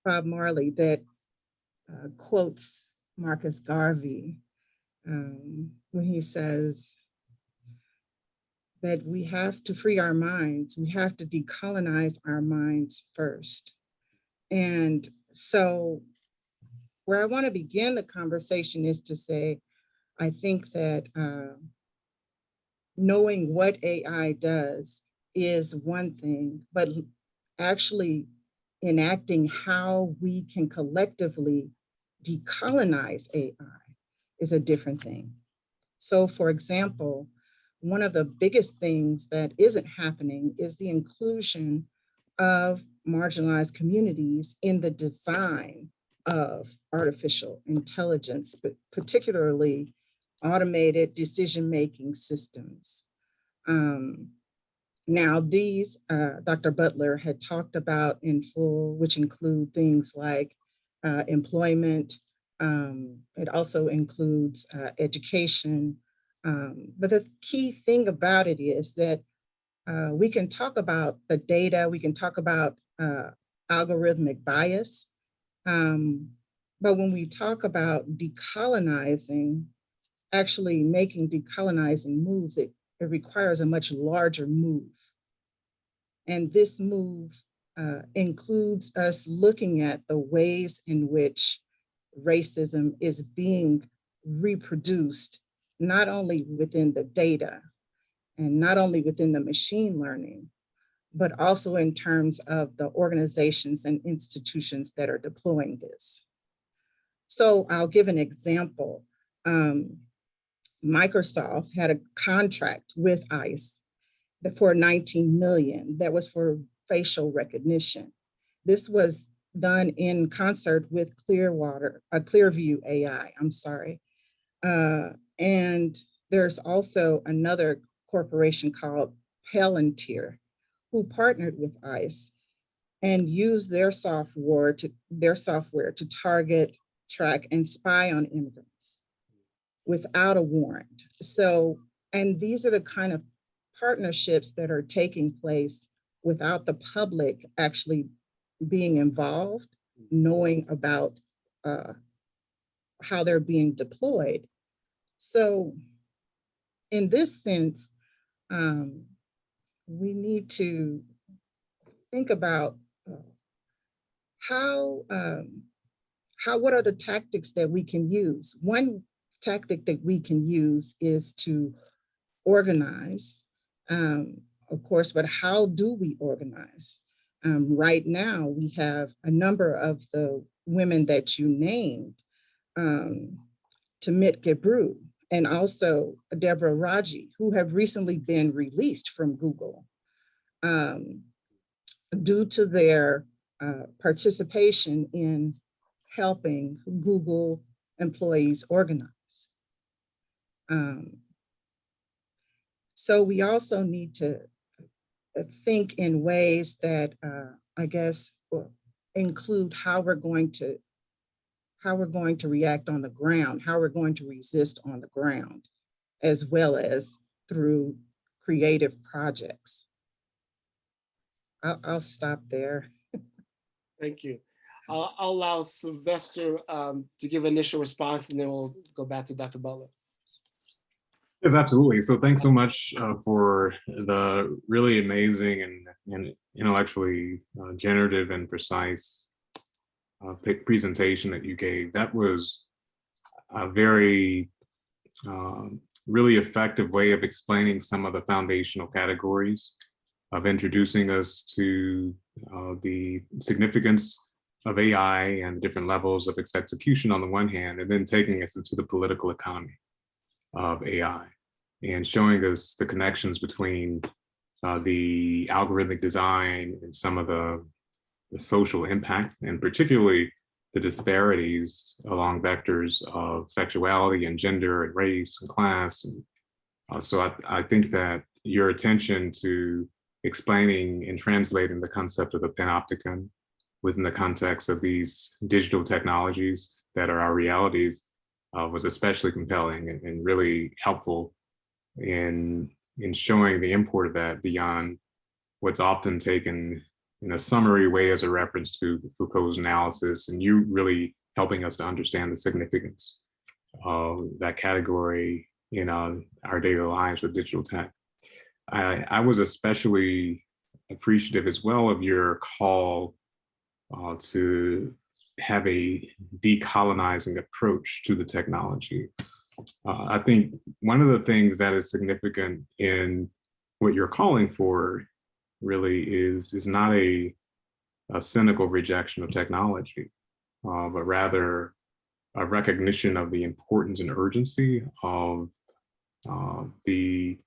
Bob Marley that quotes Marcus Garvey when he says that we have to free our minds, we have to decolonize our minds first. And so where I want to begin the conversation is to say, I think that knowing what AI does is one thing, but actually enacting how we can collectively decolonize AI is a different thing. So for example, one of the biggest things that isn't happening is the inclusion of marginalized communities in the design of artificial intelligence, but particularly automated decision-making systems. Now these, Dr. Butler had talked about in full, which include things like employment. It also includes education. But the key thing about it is that we can talk about the data, we can talk about algorithmic bias, but when we talk about decolonizing, actually making decolonizing moves, it requires a much larger move. And this move includes us looking at the ways in which racism is being reproduced, not only within the data and not only within the machine learning, but also in terms of the organizations and institutions that are deploying this. So I'll give an example. Microsoft had a contract with ICE for 19 million that was for facial recognition. This was done in concert with Clearview AI, I'm sorry. And there's also another corporation called Palantir who partnered with ICE and used their software to target, track, and spy on immigrants without a warrant. So, and these are the kind of partnerships that are taking place without the public actually being involved, knowing about how they're being deployed. So in this sense, we need to think about what are the tactics that we can use. One tactic that we can use is to organize, of course, but how do we organize? Right now, we have a number of the women that you named, Tamit Gebru, and also Deborah Raji, who have recently been released from Google due to their participation in helping Google employees organize. So we also need to think in ways that I guess include how we're going to react on the ground, how we're going to resist on the ground, as well as through creative projects. I'll stop there. Thank you. I'll allow Sylvester to give initial response, and then we'll go back to Dr. Butler. Yes, absolutely. So thanks so much for the really amazing and intellectually generative and precise presentation that you gave. That was a very really effective way of explaining some of the foundational categories, of introducing us to the significance of AI and the different levels of its execution on the one hand, and then taking us into the political economy of AI and showing us the connections between the algorithmic design and some of the social impact, and particularly the disparities along vectors of sexuality and gender and race and class. And so I think that your attention to explaining and translating the concept of the Panopticon within the context of these digital technologies that are our realities was especially compelling and really helpful in showing the import of that beyond what's often taken in a summary way as a reference to Foucault's analysis, and you really helping us to understand the significance of that category in our daily lives with digital tech. I was especially appreciative as well of your call to have a decolonizing approach to the technology. I think one of the things that is significant in what you're calling for really is not a cynical rejection of technology, but rather a recognition of the importance and urgency of the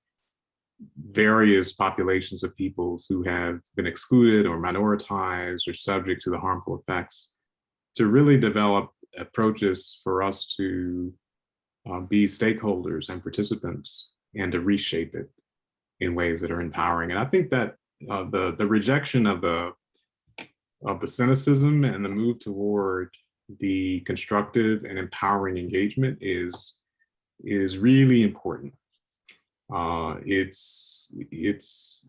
various populations of peoples who have been excluded or minoritized or subject to the harmful effects to really develop approaches for us to be stakeholders and participants and to reshape it in ways that are empowering. And I think that the rejection of the cynicism and the move toward the constructive and empowering engagement is really important. It's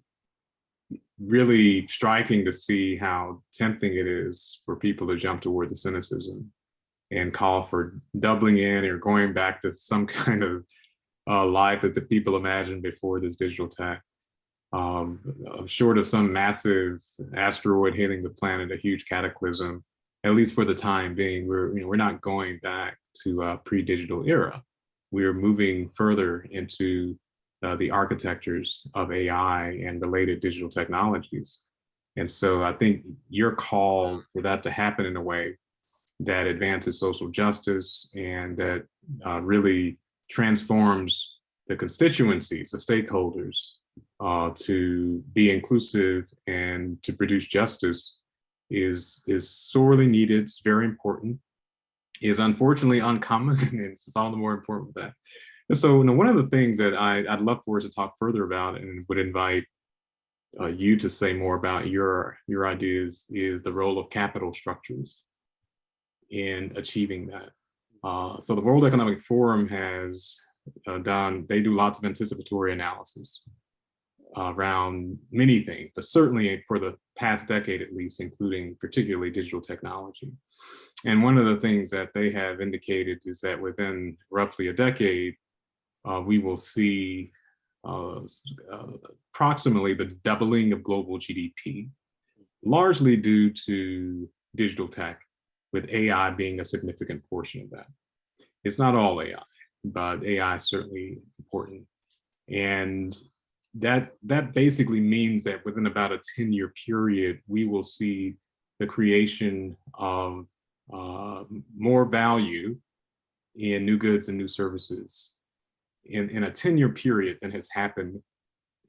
really striking to see how tempting it is for people to jump toward the cynicism and call for doubling in or going back to some kind of life that the people imagined before this digital tech. Short of some massive asteroid hitting the planet, a huge cataclysm, at least for the time being, we're not going back to a pre-digital era. We are moving further into the architectures of AI and related digital technologies. And so I think your call for that to happen in a way that advances social justice and that really transforms the constituencies, the stakeholders, to be inclusive and to produce justice is sorely needed. It's very important. Is unfortunately uncommon, and it's all the more important with that. And so, one of the things that I'd love for us to talk further about, and would invite you to say more about your ideas, is the role of capital structures in achieving that. So the World Economic Forum has they do lots of anticipatory analysis around many things, but certainly for the past decade at least, including particularly digital technology. And one of the things that they have indicated is that within roughly a decade, we will see approximately the doubling of global GDP, largely due to digital tech, with AI being a significant portion of that. It's not all AI, but AI is certainly important. And that basically means that within about a 10-year period, we will see the creation of more value in new goods and new services in a 10-year period than has happened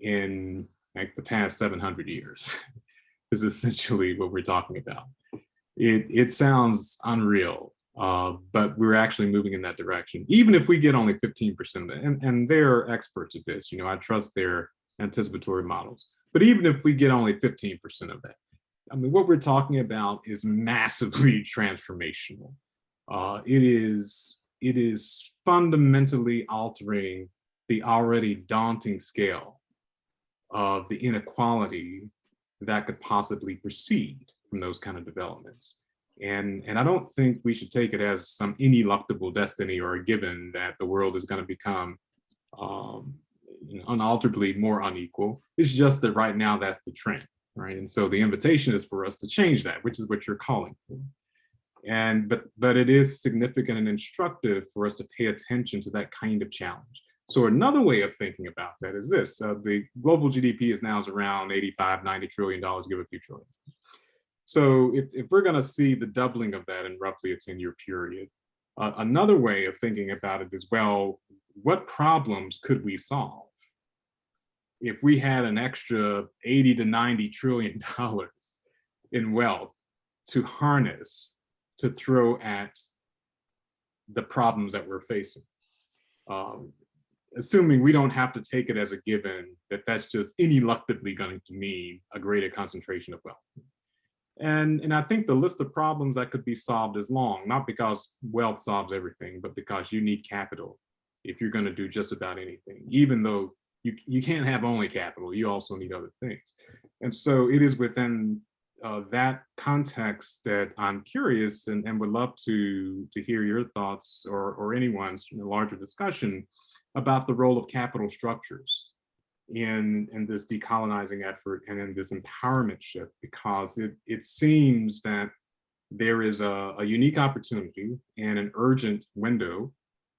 in like the past 700 years. Is essentially what we're talking about. It sounds unreal, but we're actually moving in that direction. Even if we get only 15% of that, and they're experts at this, I trust their anticipatory models. But even if we get only 15% of that, I mean, what we're talking about is massively transformational. It is fundamentally altering the already daunting scale of the inequality that could possibly proceed from those kind of developments. And I don't think we should take it as some ineluctable destiny or a given that the world is going to become unalterably more unequal. It's just that right now that's the trend, right? And so the invitation is for us to change that, which is what you're calling for. But it is significant and instructive for us to pay attention to that kind of challenge. So another way of thinking about that is this: the global GDP is now around $85–90 trillion, give a few trillion. So if we're going to see the doubling of that in roughly a 10-year period, another way of thinking about it is, well, what problems could we solve if we had an extra $80–90 trillion in wealth to harness, to throw at the problems that we're facing? Assuming we don't have to take it as a given that that's just ineluctably going to mean a greater concentration of wealth. And I think the list of problems that could be solved is long, not because wealth solves everything, but because you need capital if you're going to do just about anything. Even though you can't have only capital, you also need other things. And so it is within that context that I'm curious and would love to hear your thoughts or anyone's larger discussion about the role of capital structures in this decolonizing effort and in this empowerment shift, because it seems that there is a unique opportunity and an urgent window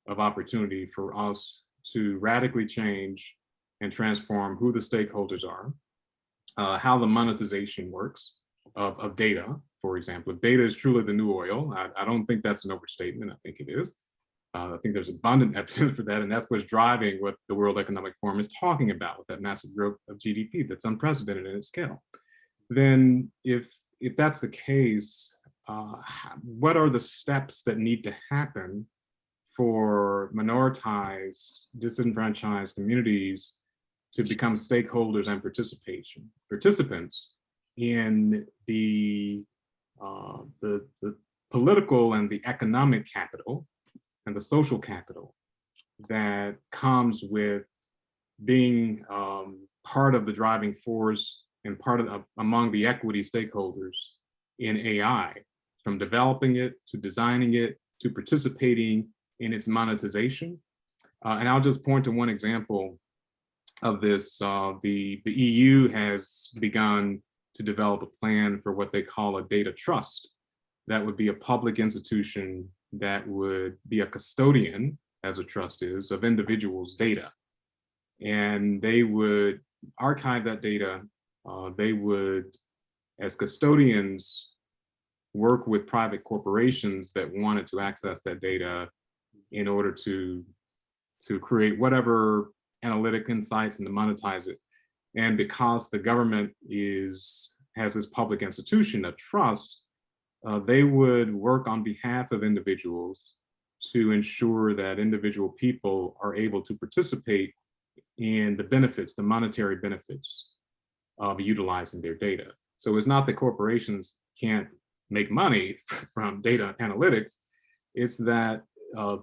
of opportunity for us to radically change and transform who the stakeholders are, how the monetization works of data, for example. If data is truly the new oil, I don't think that's an overstatement. I think it is. I think there's abundant evidence for that, and that's what's driving what the World Economic Forum is talking about with that massive growth of GDP that's unprecedented in its scale. Then if that's the case, what are the steps that need to happen for minoritized, disenfranchised communities to become stakeholders and participants in the political and the economic capital and the social capital that comes with being part of the driving force and part of among the equity stakeholders in AI, from developing it to designing it to participating in its monetization. And I'll just point to one example of this. The EU has begun to develop a plan for what they call a data trust. That would be a public institution that would be a custodian, as a trust is, of individuals' data. And they would archive that data. They would, as custodians, work with private corporations that wanted to access that data in order to create whatever analytic insights and to monetize it. And because the government has this public institution, a trust, they would work on behalf of individuals to ensure that individual people are able to participate in the benefits, the monetary benefits of utilizing their data. So it's not that corporations can't make money from data analytics, it's that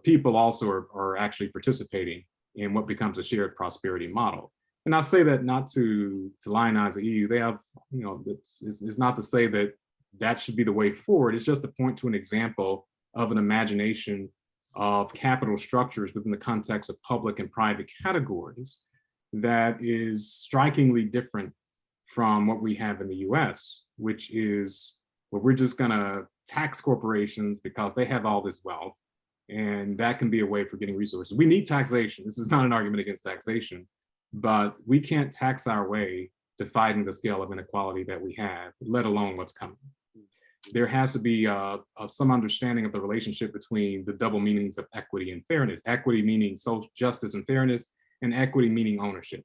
people also are actually participating in what becomes a shared prosperity model. And I say that not to lionize the EU. They have, it's not to say that that should be the way forward. It's just to point to an example of an imagination of capital structures within the context of public and private categories that is strikingly different from what we have in the US, which is, well, we're just gonna tax corporations because they have all this wealth, and that can be a way for getting resources. We need taxation. This is not an argument against taxation, but we can't tax our way to fighting the scale of inequality that we have, let alone what's coming. There has to be some understanding of the relationship between the double meanings of equity and fairness. Equity meaning social justice and fairness, and equity meaning ownership.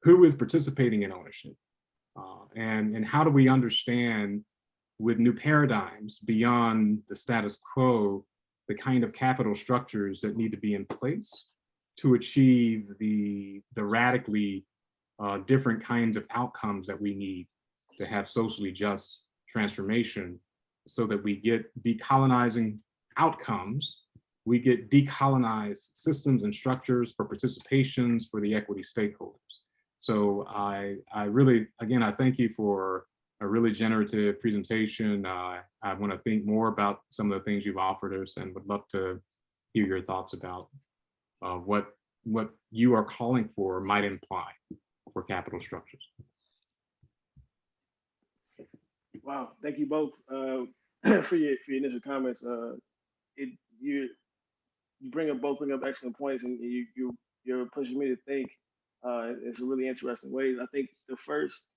Who is participating in ownership? And how do we understand with new paradigms beyond the status quo, the kind of capital structures that need to be in place to achieve the radically different kinds of outcomes that we need to have socially just transformation, so that we get decolonizing outcomes, we get decolonized systems and structures for participations for the equity stakeholders. So I really, again, I thank you for a really generative presentation. I want to think more about some of the things you've offered us, and would love to hear your thoughts about what you are calling for might imply for capital structures. Wow, thank you both for your initial comments. You bring up excellent points, and you're pushing me to think in some really interesting ways. I think the first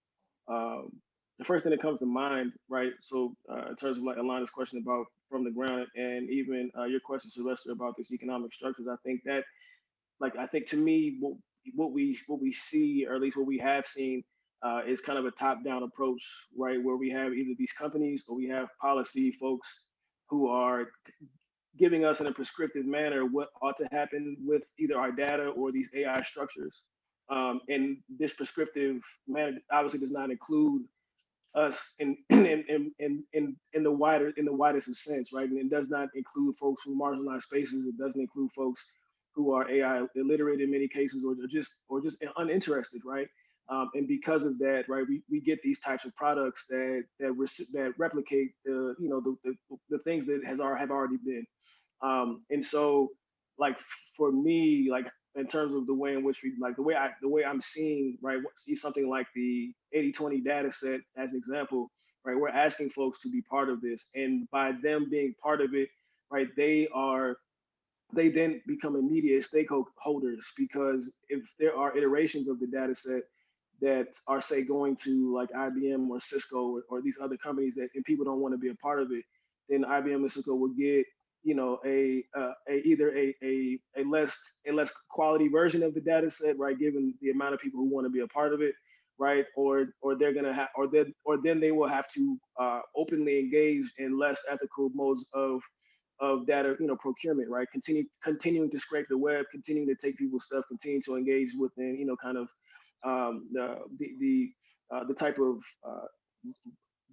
thing that comes to mind, right? So in terms of like Alanda's question about from the ground, and even your question, Sylvester, about this economic structures, I think that, I think to me, what we see, or at least what we have seen, is kind of a top-down approach, right? Where we have either these companies or we have policy folks who are giving us in a prescriptive manner what ought to happen with either our data or these AI structures. And this prescriptive manner obviously does not include us in the widest sense, right? And it does not include folks from marginalized spaces. It doesn't include folks who are AI illiterate in many cases, or just uninterested, right? And because of that, right, we get these types of products that replicate the things that have already been. And so, like, for me, like, in terms of the way in which the way I'm seeing, right, see something like the 80/20 data set as an example, right, we're asking folks to be part of this, and by them being part of it, right, they then become immediate stakeholders, because if there are iterations of the data set that are, say, going to like IBM or Cisco or these other companies and people don't want to be a part of it, then IBM and Cisco will get either a less quality version of the data set, right, given the amount of people who want to be a part of it, right? Or they're gonna have, or then they will have to openly engage in less ethical modes of data, procurement, right? Continuing to scrape the web, continuing to take people's stuff, continuing to engage within, kind of the type of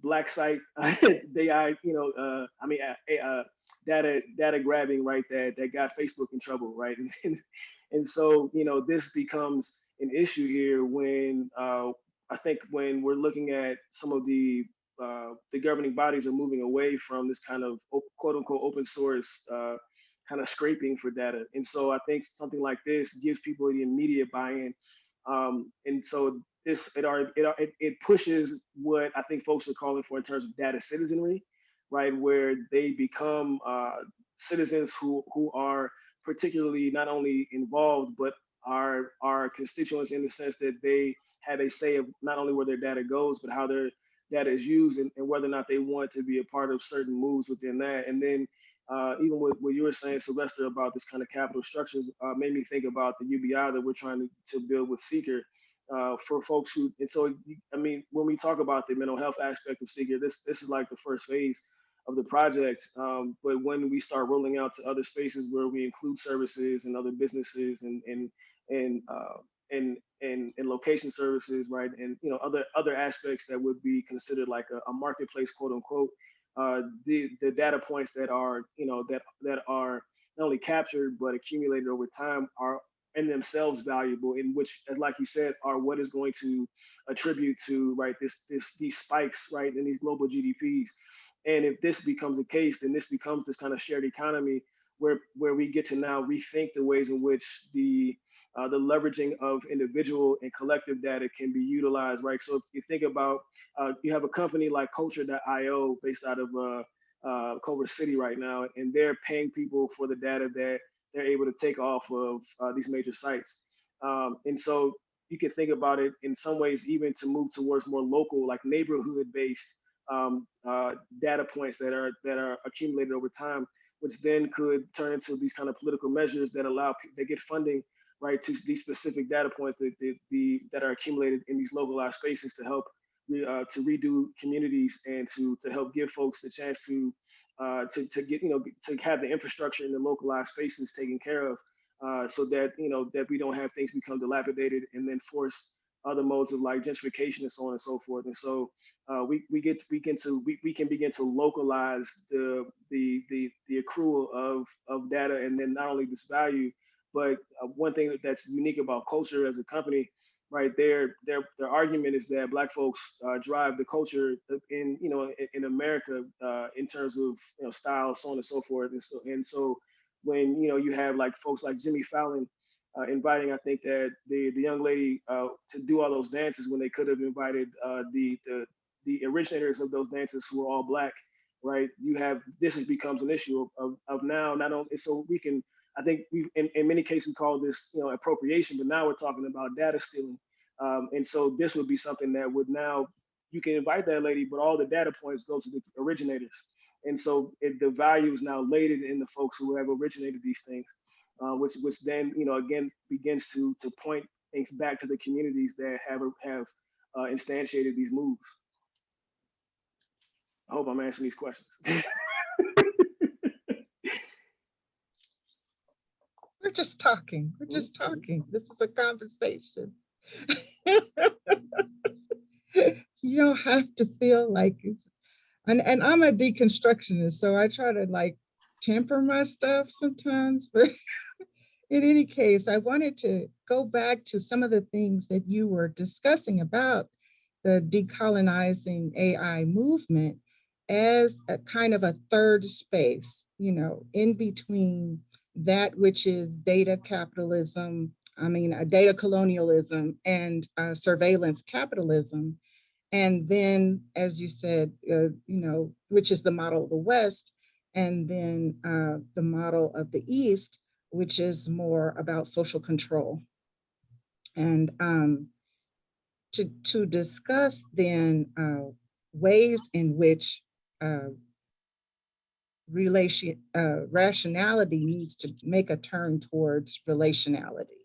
black site AI, data grabbing, right? That got Facebook in trouble, right? And so, this becomes an issue here when I think when we're looking at some of the governing bodies are moving away from this kind of quote unquote open source kind of scraping for data. And so I think something like this gives people the immediate buy-in. And so it pushes what I think folks are calling for in terms of data citizenry, right? Where they become citizens who are particularly not only involved, but are constituents in the sense that they have a say of not only where their data goes, but how their data is used and whether or not they want to be a part of certain moves within that. And then even what you were saying, Sylvester, about this kind of capital structures made me think about the UBI that we're trying to build with Seekr for folks who, and so, I mean, when we talk about the mental health aspect of Seekr, this is like the first phase of the project. But when we start rolling out to other spaces where we include services and other businesses and location services, right, and other aspects that would be considered like a marketplace, quote unquote, the data points that are that are not only captured but accumulated over time are in themselves valuable, in which, as like you said, are what is going to attribute to, right, these spikes, right, in these global GDPs. And if this becomes the case, then this becomes this kind of shared economy where we get to now rethink the ways in which the leveraging of individual and collective data can be utilized, right? So if you think about, you have a company like Culture.io based out of Culver City right now, and they're paying people for the data that they're able to take off of these major sites. And so you can think about it in some ways, even to move towards more local, like neighborhood-based data points that are accumulated over time, which then could turn into these kind of political measures that allow they get funding, right, to these specific data points that are accumulated in these localized spaces to help to redo communities and to help give folks the chance to get to have the infrastructure in the localized spaces taken care of, so that that we don't have things become dilapidated and then force other modes of like gentrification and so on and so forth. And so we can begin to localize the accrual of data, and then not only this value, but one thing that's unique about Culture as a company, right? Their argument is that Black folks drive the culture in America in terms of style, so on and so forth. And so when you have like folks like Jimmy Fallon inviting, I think that the young lady to do all those dances when they could have invited the originators of those dances who are all Black, right? This becomes an issue of now, not only so we can. I think we in many cases we call this appropriation, but now we're talking about data stealing, and so this would be something that would now you can invite that lady, but all the data points go to the originators, and so the value is now laid in the folks who have originated these things, which then again begins to point things back to the communities that have instantiated these moves. I hope I'm answering these questions. We're just talking. We're just talking. This is a conversation. You don't have to feel like it's, and I'm a deconstructionist, so I try to like temper my stuff sometimes. But in any case, I wanted to go back to some of the things that you were discussing about the decolonizing AI movement as a kind of a third space, in between that which is data capitalism, data colonialism and surveillance capitalism. And then, as you said, which is the model of the West, and then the model of the East, which is more about social control. And to discuss then ways in which rationality needs to make a turn towards relationality.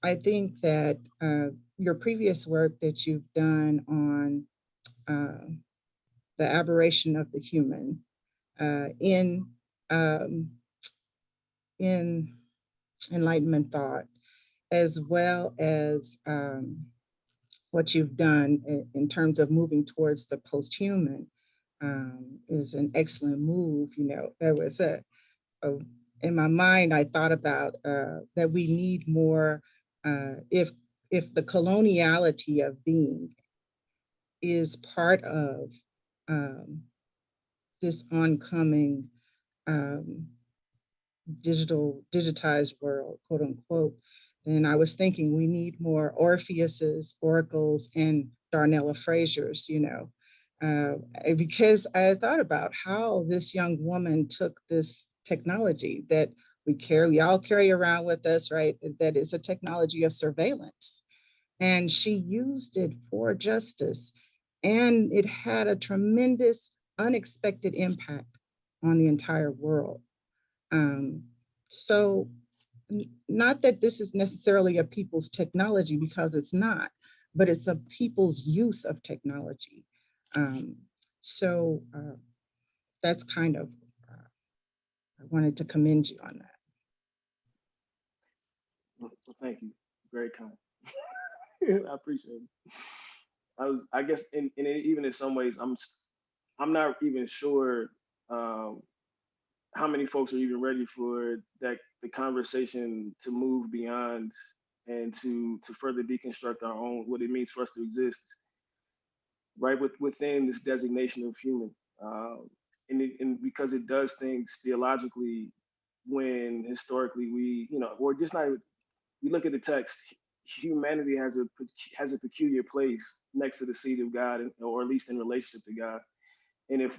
I think that your previous work that you've done on the aberration of the human in Enlightenment thought, as well as what you've done in terms of moving towards the posthuman, is an excellent move. You know, there was in my mind, I thought about that we need more, if the coloniality of being is part of this oncoming digitized world, quote unquote, then I was thinking we need more Orpheuses, Oracles, and Darnella Frasers, you know, because I thought about how this young woman took this technology that we all carry around with us, right? That is a technology of surveillance. And she used it for justice. And it had a tremendous, unexpected impact on the entire world. So not that this is necessarily a people's technology, because it's not, but it's a people's use of technology. So that's kind of, I wanted to commend you on that. Well, thank you. Very kind. I appreciate it. I guess, even in some ways, I'm not even sure how many folks are even ready for the conversation to move beyond and to further deconstruct our own, what it means for us to exist, right, within this designation of human. And because it does things theologically when historically we, or just not, we look at the text, humanity has a peculiar place next to the seat of God, or at least in relationship to God. And if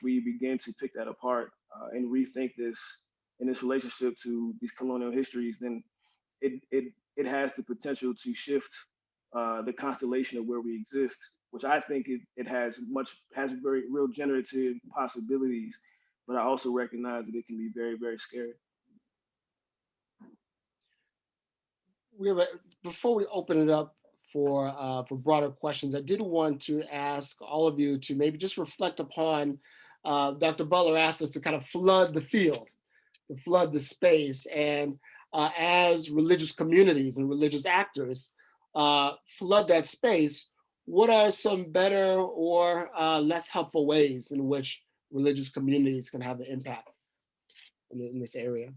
we begin to pick that apart and rethink this in this relationship to these colonial histories, then it has the potential to shift the constellation of where we exist, which I think it has very real generative possibilities, but I also recognize that it can be very, very scary. Before we open it up for broader questions, I did want to ask all of you to maybe just reflect upon, Dr. Butler asked us to kind of flood the field, to flood the space, and as religious communities and religious actors flood that space, what are some better or less helpful ways in which religious communities can have an impact in this area?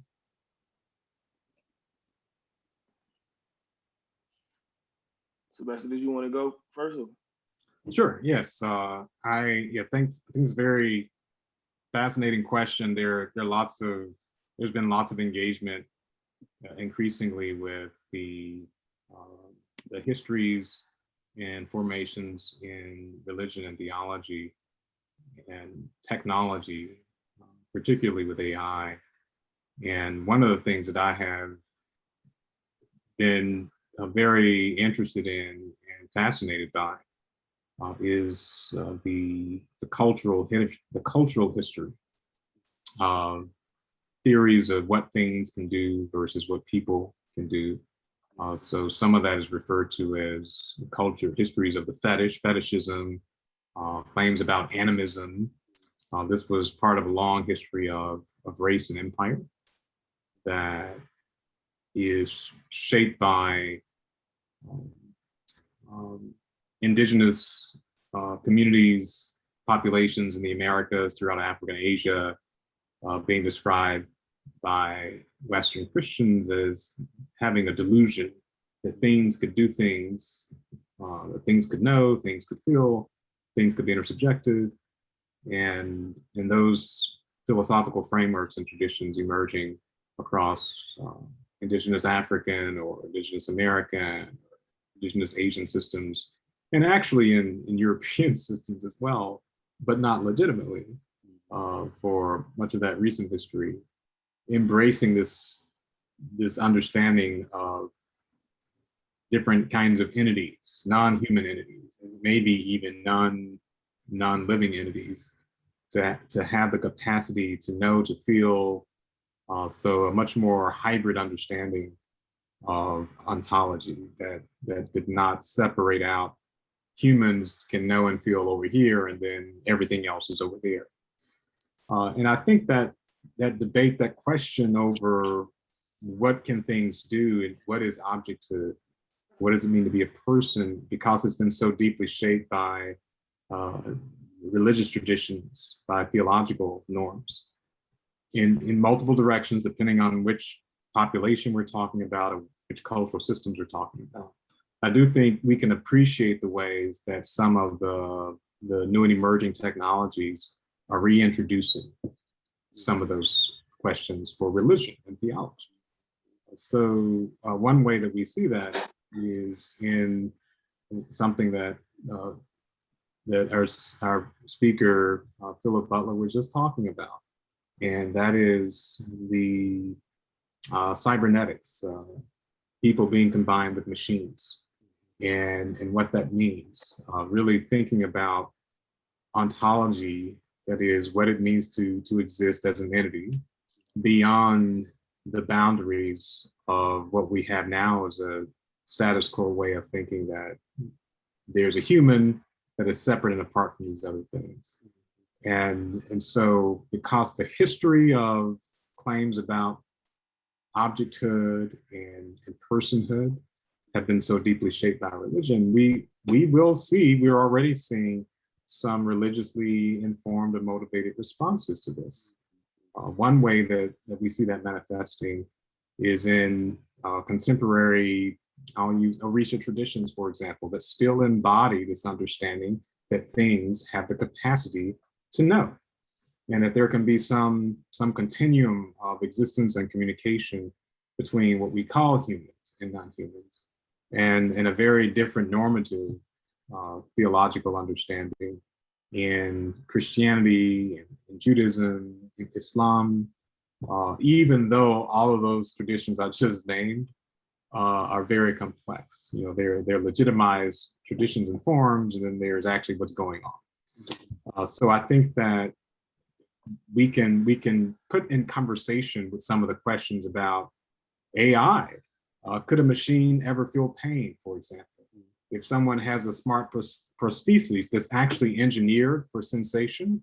Sylvester, did you want to go first? Sure. Yes. Think it's a very fascinating question. There's been lots of engagement increasingly with the histories and formations in religion and theology and technology, particularly with AI. And one of the things that I have been very interested in and fascinated by is the cultural history, theories of what things can do versus what people can do. So some of that is referred to as culture histories of the fetishism, claims about animism. This was part of a long history of race and empire that is shaped by indigenous communities, populations in the Americas, throughout Africa and Asia, being described by Western Christians as having a delusion that things could do things, that things could know, things could feel, things could be intersubjective. And in those philosophical frameworks and traditions emerging across indigenous African or indigenous American, indigenous Asian systems, and actually in European systems as well, but not legitimately for much of that recent history, embracing this understanding of different kinds of entities, non-human entities, and maybe even non-living entities, to have the capacity to know, to feel. So a much more hybrid understanding of ontology that did not separate out humans can know and feel over here, and then everything else is over there. And I think that debate, that question over what can things do and what is objecthood, what does it mean to be a person, because it's been so deeply shaped by religious traditions, by theological norms in multiple directions, depending on which population we're talking about or which cultural systems we're talking about. I do think we can appreciate the ways that some of the new and emerging technologies are reintroducing some of those questions for religion and theology. So one way that we see that is in something that that our speaker, Philip Butler, was just talking about, and that is the cybernetics, people being combined with machines, and what that means. Really thinking about ontology, that is what it means to exist as an entity beyond the boundaries of what we have now as a status quo way of thinking, that there's a human that is separate and apart from these other things. And so because the history of claims about objecthood and personhood have been so deeply shaped by religion, we're already seeing some religiously informed and motivated responses to this. One way that we see that manifesting is in contemporary Orisha traditions, for example, that still embody this understanding that things have the capacity to know, and that there can be some continuum of existence and communication between what we call humans and non-humans, and a very different normative theological understanding in Christianity and Judaism, and Islam, even though all of those traditions I just named are very complex. You know, they're legitimized traditions and forms, and then there's actually what's going on. So I think that we can put in conversation with some of the questions about AI. Could a machine ever feel pain, for example? If someone has a smart prosthesis that's actually engineered for sensation,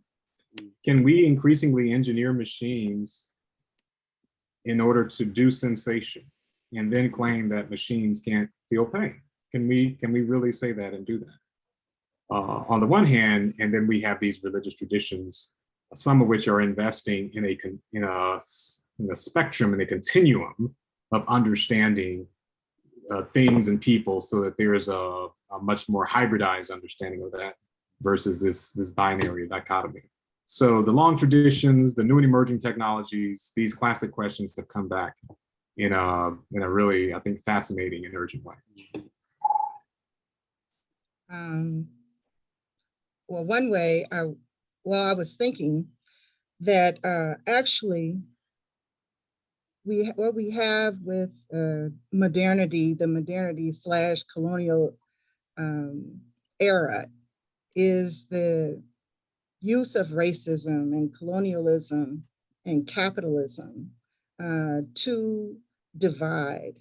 can we increasingly engineer machines in order to do sensation and then claim that machines can't feel pain? Can we really say that and do that? On the one hand, and then we have these religious traditions, some of which are investing in a spectrum, in a continuum of understanding things and people, so that there is a much more hybridized understanding of that versus this binary dichotomy. So the long traditions, the new and emerging technologies, these classic questions have come back in a really, I think, fascinating and urgent way. Well, one way, I was thinking that actually what we have with modernity, the modernity/colonial era, is the use of racism and colonialism and capitalism to divide,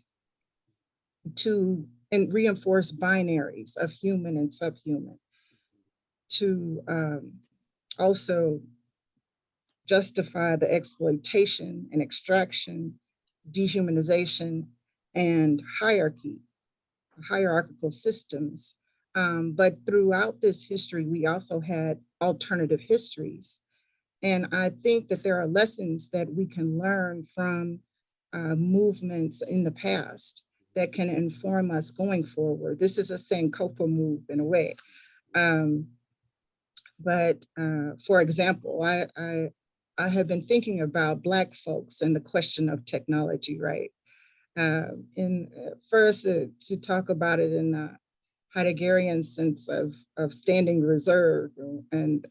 and reinforce binaries of human and subhuman, to also justify the exploitation and extraction, dehumanization, and hierarchical systems. But throughout this history, we also had alternative histories. And I think that there are lessons that we can learn from movements in the past that can inform us going forward. This is a Sankofa move in a way. But for example, I have been thinking about Black folks and the question of technology, right? First, to talk about it in a Heideggerian sense of standing reserve, and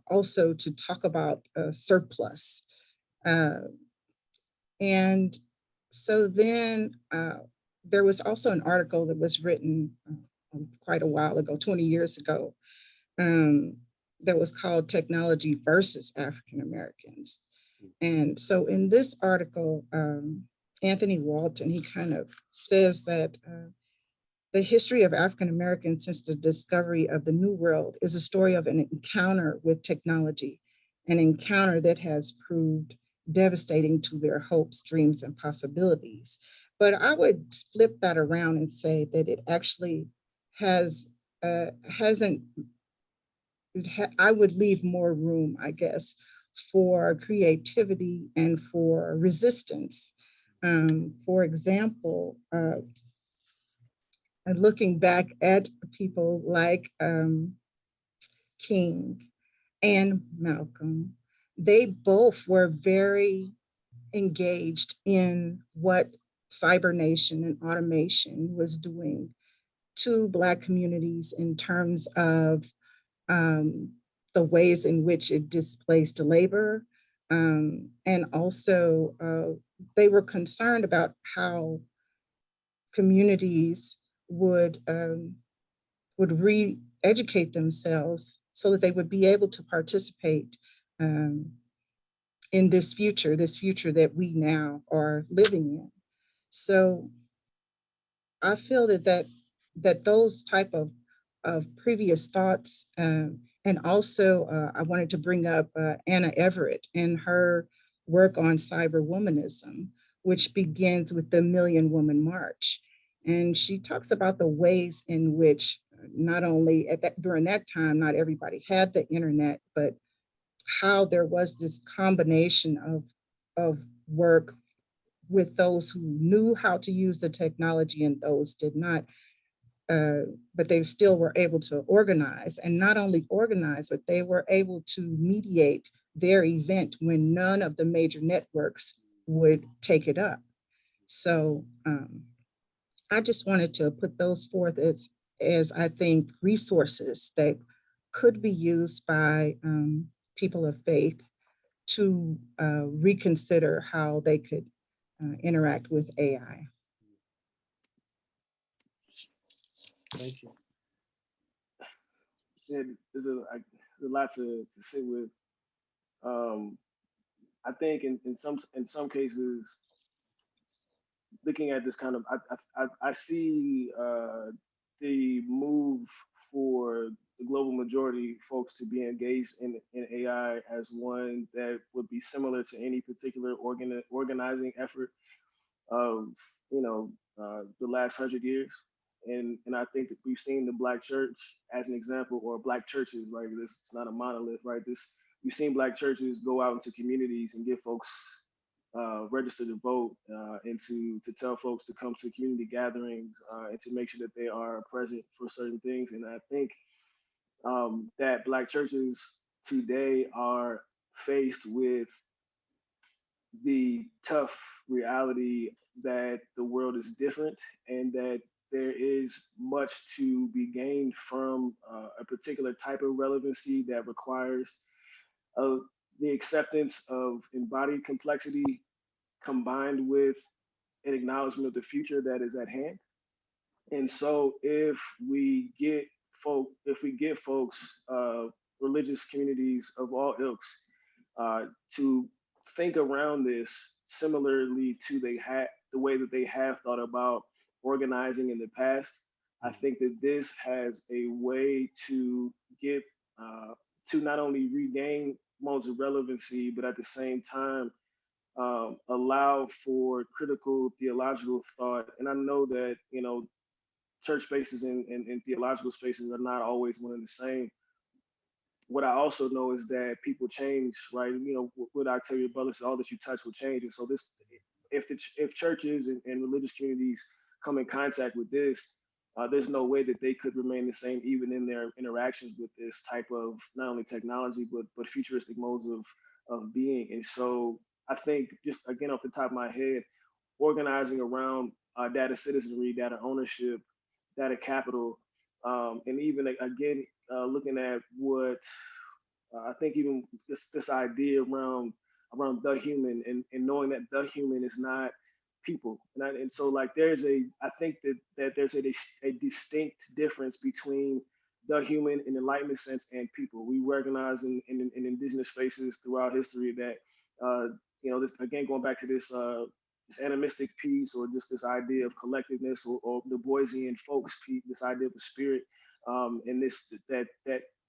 also to talk about surplus. And so then there was also an article that was written quite a while ago, 20 years ago, that was called Technology versus African Americans. And so in this article, Anthony Walton, he kind of says that the history of African Americans since the discovery of the New World is a story of an encounter with technology, an encounter that has proved devastating to their hopes, dreams, and possibilities. But I would flip that around and say that it actually hasn't, I would leave more room, I guess, for creativity and for resistance. For example, looking back at people like King and Malcolm, they both were very engaged in what cybernation and automation was doing to Black communities in terms of the ways in which it displaced labor. And also they were concerned about how communities would re-educate themselves so that they would be able to participate in this future that we now are living in. So I feel that those type of previous thoughts, and also I wanted to bring up Anna Everett and her work on cyberwomanism, which begins with the Million Woman March. And she talks about the ways in which not only during that time, not everybody had the internet, but how there was this combination of work with those who knew how to use the technology and those did not, but they still were able to organize, and not only organize, but they were able to mediate their event when none of the major networks would take it up. So I just wanted to put those forth as I think resources that could be used by people of faith to reconsider how they could interact with AI. Thank you. Yeah, there's a lot to sit with. I think in some cases, looking at this kind of, I see the move for the global majority folks to be engaged in AI as one that would be similar to any particular organizing effort of the last 100 years. And I think that we've seen the Black church as an example, or Black churches, right? It's not a monolith, right? We've seen Black churches go out into communities and get folks register to vote, and to tell folks to come to community gatherings, and to make sure that they are present for certain things. And I think that Black churches today are faced with the tough reality that the world is different, and that there is much to be gained from a particular type of relevancy that requires the acceptance of embodied complexity combined with an acknowledgement of the future that is at hand. And so if we get folks, religious communities of all ilks, to think around this similarly to the way that they have thought about organizing in the past, I think that this has a way to get to not only regain modes of relevancy, but at the same time allow for critical theological thought. And I know that church spaces and theological spaces are not always one and the same. What I also know is that people change, right? With Octavia Butler said, all that you touch will change. And so if churches and religious communities come in contact with this, there's no way that they could remain the same even in their interactions with this type of not only technology, but futuristic modes of being. And so I think, just again off the top of my head, organizing around data citizenry, data ownership, data capital, and even again looking at what I think even this idea around the human, and knowing that the human is not people, and so like I think that there's a distinct difference between the human in the Enlightenment sense and people. We recognize in indigenous spaces throughout history that this, again, going back to this animistic piece, or just this idea of collectiveness, or the Boysian folks piece, this idea of the spirit, and this that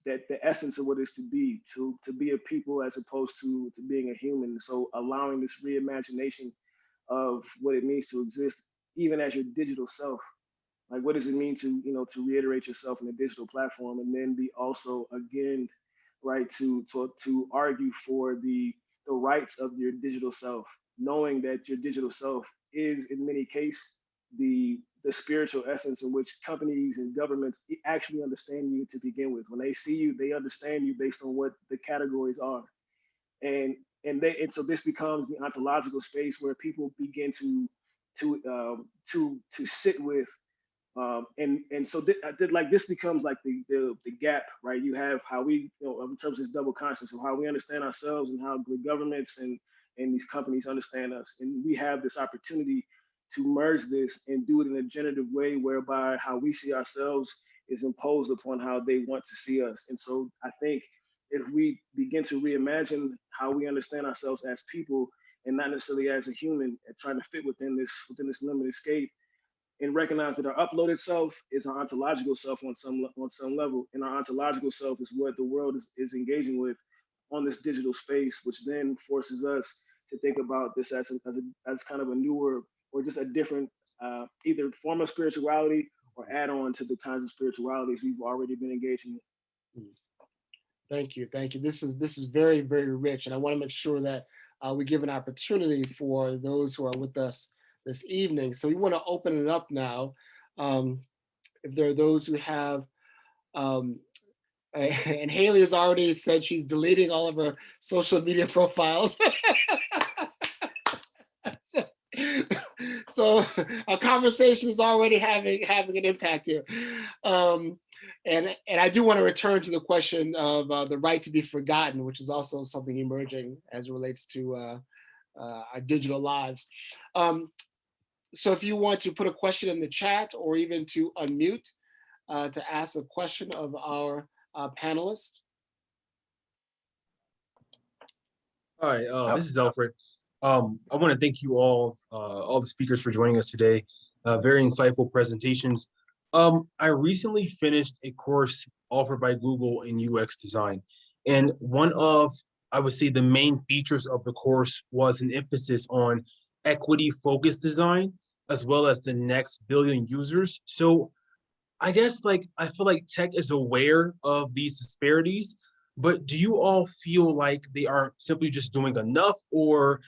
the essence of what it is to be a people as opposed to being a human. So allowing this reimagination of what it means to exist, even as your digital self. Like, what does it mean to, to reiterate yourself in a digital platform, and then be also, again, right, to argue for the rights of your digital self, knowing that your digital self is, in many cases, the spiritual essence in which companies and governments actually understand you to begin with. When they see you, they understand you based on what the categories are. And so this becomes the ontological space where people begin to sit with, and so like this becomes like the gap, right? You have how we, in terms of this double conscious of how we understand ourselves and how the governments and these companies understand us, and we have this opportunity to merge this and do it in a generative way, whereby how we see ourselves is imposed upon how they want to see us. And so I think if we begin to reimagine how we understand ourselves as people, and not necessarily as a human, and trying to fit within this limited scape, and recognize that our uploaded self is our ontological self on some level, and our ontological self is what the world is engaging with on this digital space, which then forces us to think about this as kind of a newer, or just a different either form of spirituality, or add on to the kinds of spiritualities we've already been engaging in. Thank you. This is very, very rich, and I want to make sure that we give an opportunity for those who are with us this evening. So we want to open it up now. If there are those who have, and Haley has already said she's deleting all of her social media profiles. So our conversation is already having an impact here. And I do want to return to the question of the right to be forgotten, which is also something emerging as it relates to our digital lives. So if you want to put a question in the chat, or even to unmute to ask a question of our panelists. Hi, this is Alfred. I want to thank you all the speakers for joining us today. Very insightful presentations. I recently finished a course offered by Google in UX design. And one of, I would say, the main features of the course was an emphasis on equity-focused design, as well as the next billion users. So I guess, I feel like tech is aware of these disparities, but do you all feel like they are simply just doing enough, or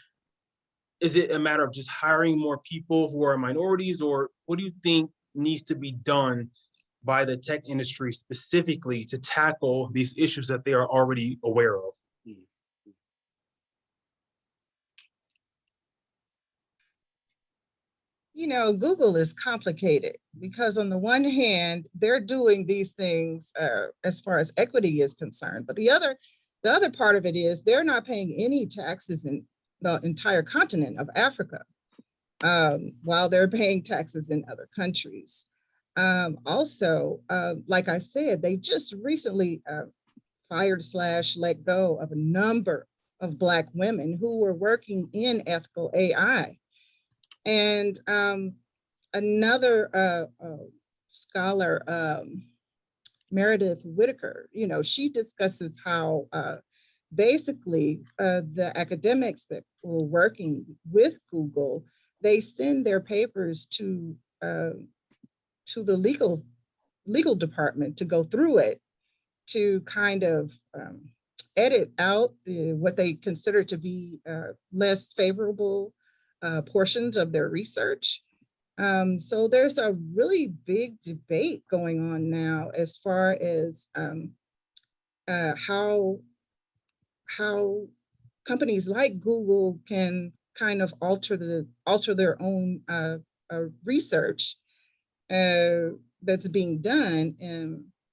is it a matter of just hiring more people who are minorities, or what do you think needs to be done by the tech industry specifically to tackle these issues that they are already aware of? Google is complicated because on the one hand, they're doing these things as far as equity is concerned, but the other part of it is they're not paying any taxes in the entire continent of Africa, while they're paying taxes in other countries. Also, like I said, they just recently fired / let go of a number of Black women who were working in ethical AI. And another scholar, Meredith Whitaker, she discusses how basically the academics that were working with Google, they send their papers to the legal department to go through it, to kind of edit out what they consider to be less favorable portions of their research. So there's a really big debate going on now as far as how companies like Google can kind of alter their own research that's being done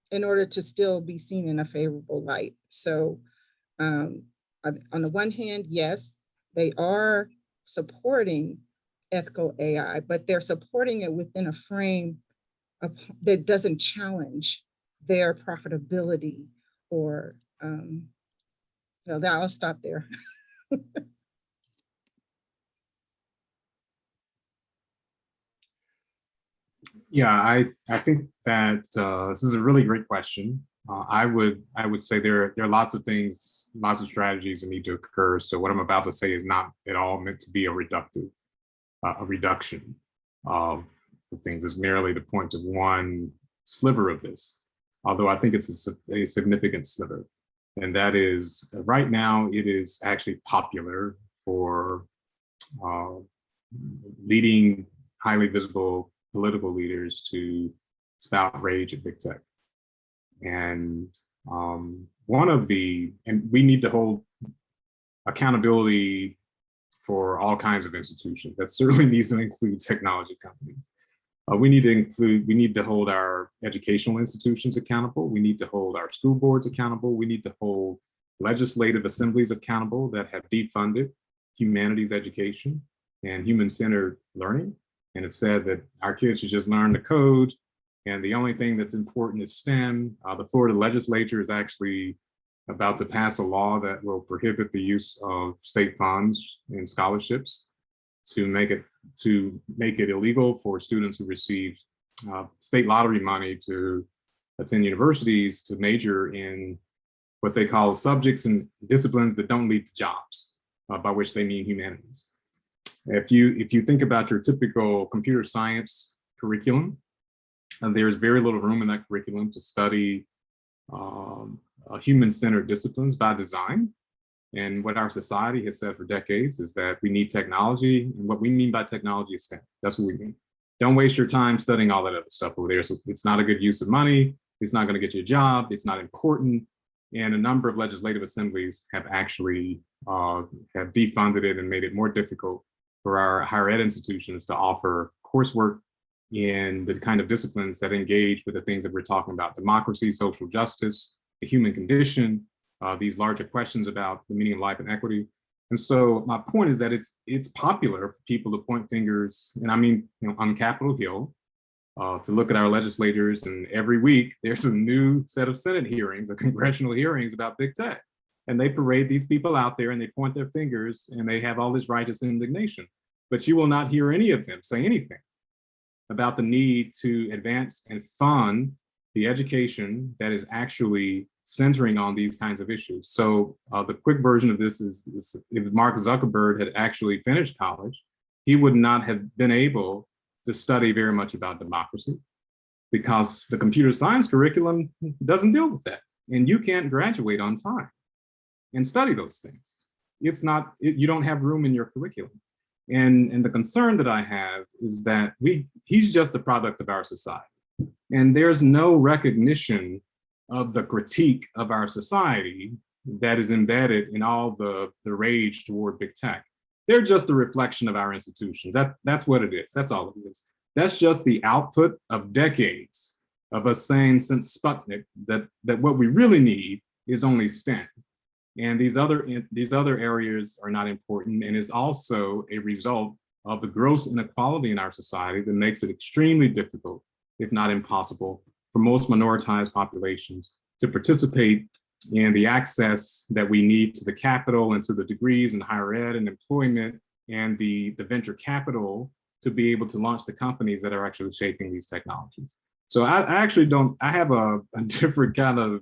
in order to still be seen in a favorable light. So on the one hand, yes, they are supporting ethical AI, but they're supporting it within a frame that doesn't challenge their profitability or, I'll stop there. Yeah, I think that this is a really great question. I would say there are lots of things, lots of strategies that need to occur. So what I'm about to say is not at all meant to be a reduction of things. It's merely to point to one sliver of this, although I think it's a significant sliver. And that is, right now, it is actually popular for leading, highly visible political leaders to spout rage at big tech. And and we need to hold accountability for all kinds of institutions. That certainly needs to include technology companies. We need to hold our educational institutions accountable. We need to hold our school boards accountable. We need to hold legislative assemblies accountable that have defunded humanities education and human-centered learning and have said that our kids should just learn the code and the only thing that's important is STEM. The Florida legislature is actually about to pass a law that will prohibit the use of state funds and scholarships to make it illegal for students who receive state lottery money to attend universities to major in what they call subjects and disciplines that don't lead to jobs, by which they mean humanities. If you think about your typical computer science curriculum, there's very little room in that curriculum to study human-centered disciplines by design. And what our society has said for decades is that we need technology, and what we mean by technology is STEM. That's what we mean. Don't waste your time studying all that other stuff over there. So it's not a good use of money. It's not going to get you a job. It's not important. And a number of legislative assemblies have actually have defunded it and made it more difficult for our higher ed institutions to offer coursework in the kind of disciplines that engage with the things that we're talking about: democracy, social justice, the human condition, these larger questions about the meaning of life and equity. And so my point is that it's popular for people to point fingers, and I mean, on Capitol Hill, to look at our legislators, and every week there's a new set of Senate hearings or congressional hearings about big tech. And they parade these people out there and they point their fingers and they have all this righteous indignation. But you will not hear any of them say anything about the need to advance and fund the education that is actually centering on these kinds of issues. So the quick version of this is if Mark Zuckerberg had actually finished college, he would not have been able to study very much about democracy because the computer science curriculum doesn't deal with that. And you can't graduate on time and study those things. You don't have room in your curriculum. And the concern that I have is that he's just a product of our society. And there's no recognition of the critique of our society that is embedded in all the rage toward big tech. They're just a reflection of our institutions. That's what it is. That's all it is. That's just the output of decades of us saying since Sputnik that what we really need is only STEM. And these other areas are not important, and is also a result of the gross inequality in our society that makes it extremely difficult, if not impossible, for most minoritized populations to participate in the access that we need to the capital and to the degrees in higher ed and employment and the venture capital to be able to launch the companies that are actually shaping these technologies. So I have a different kind of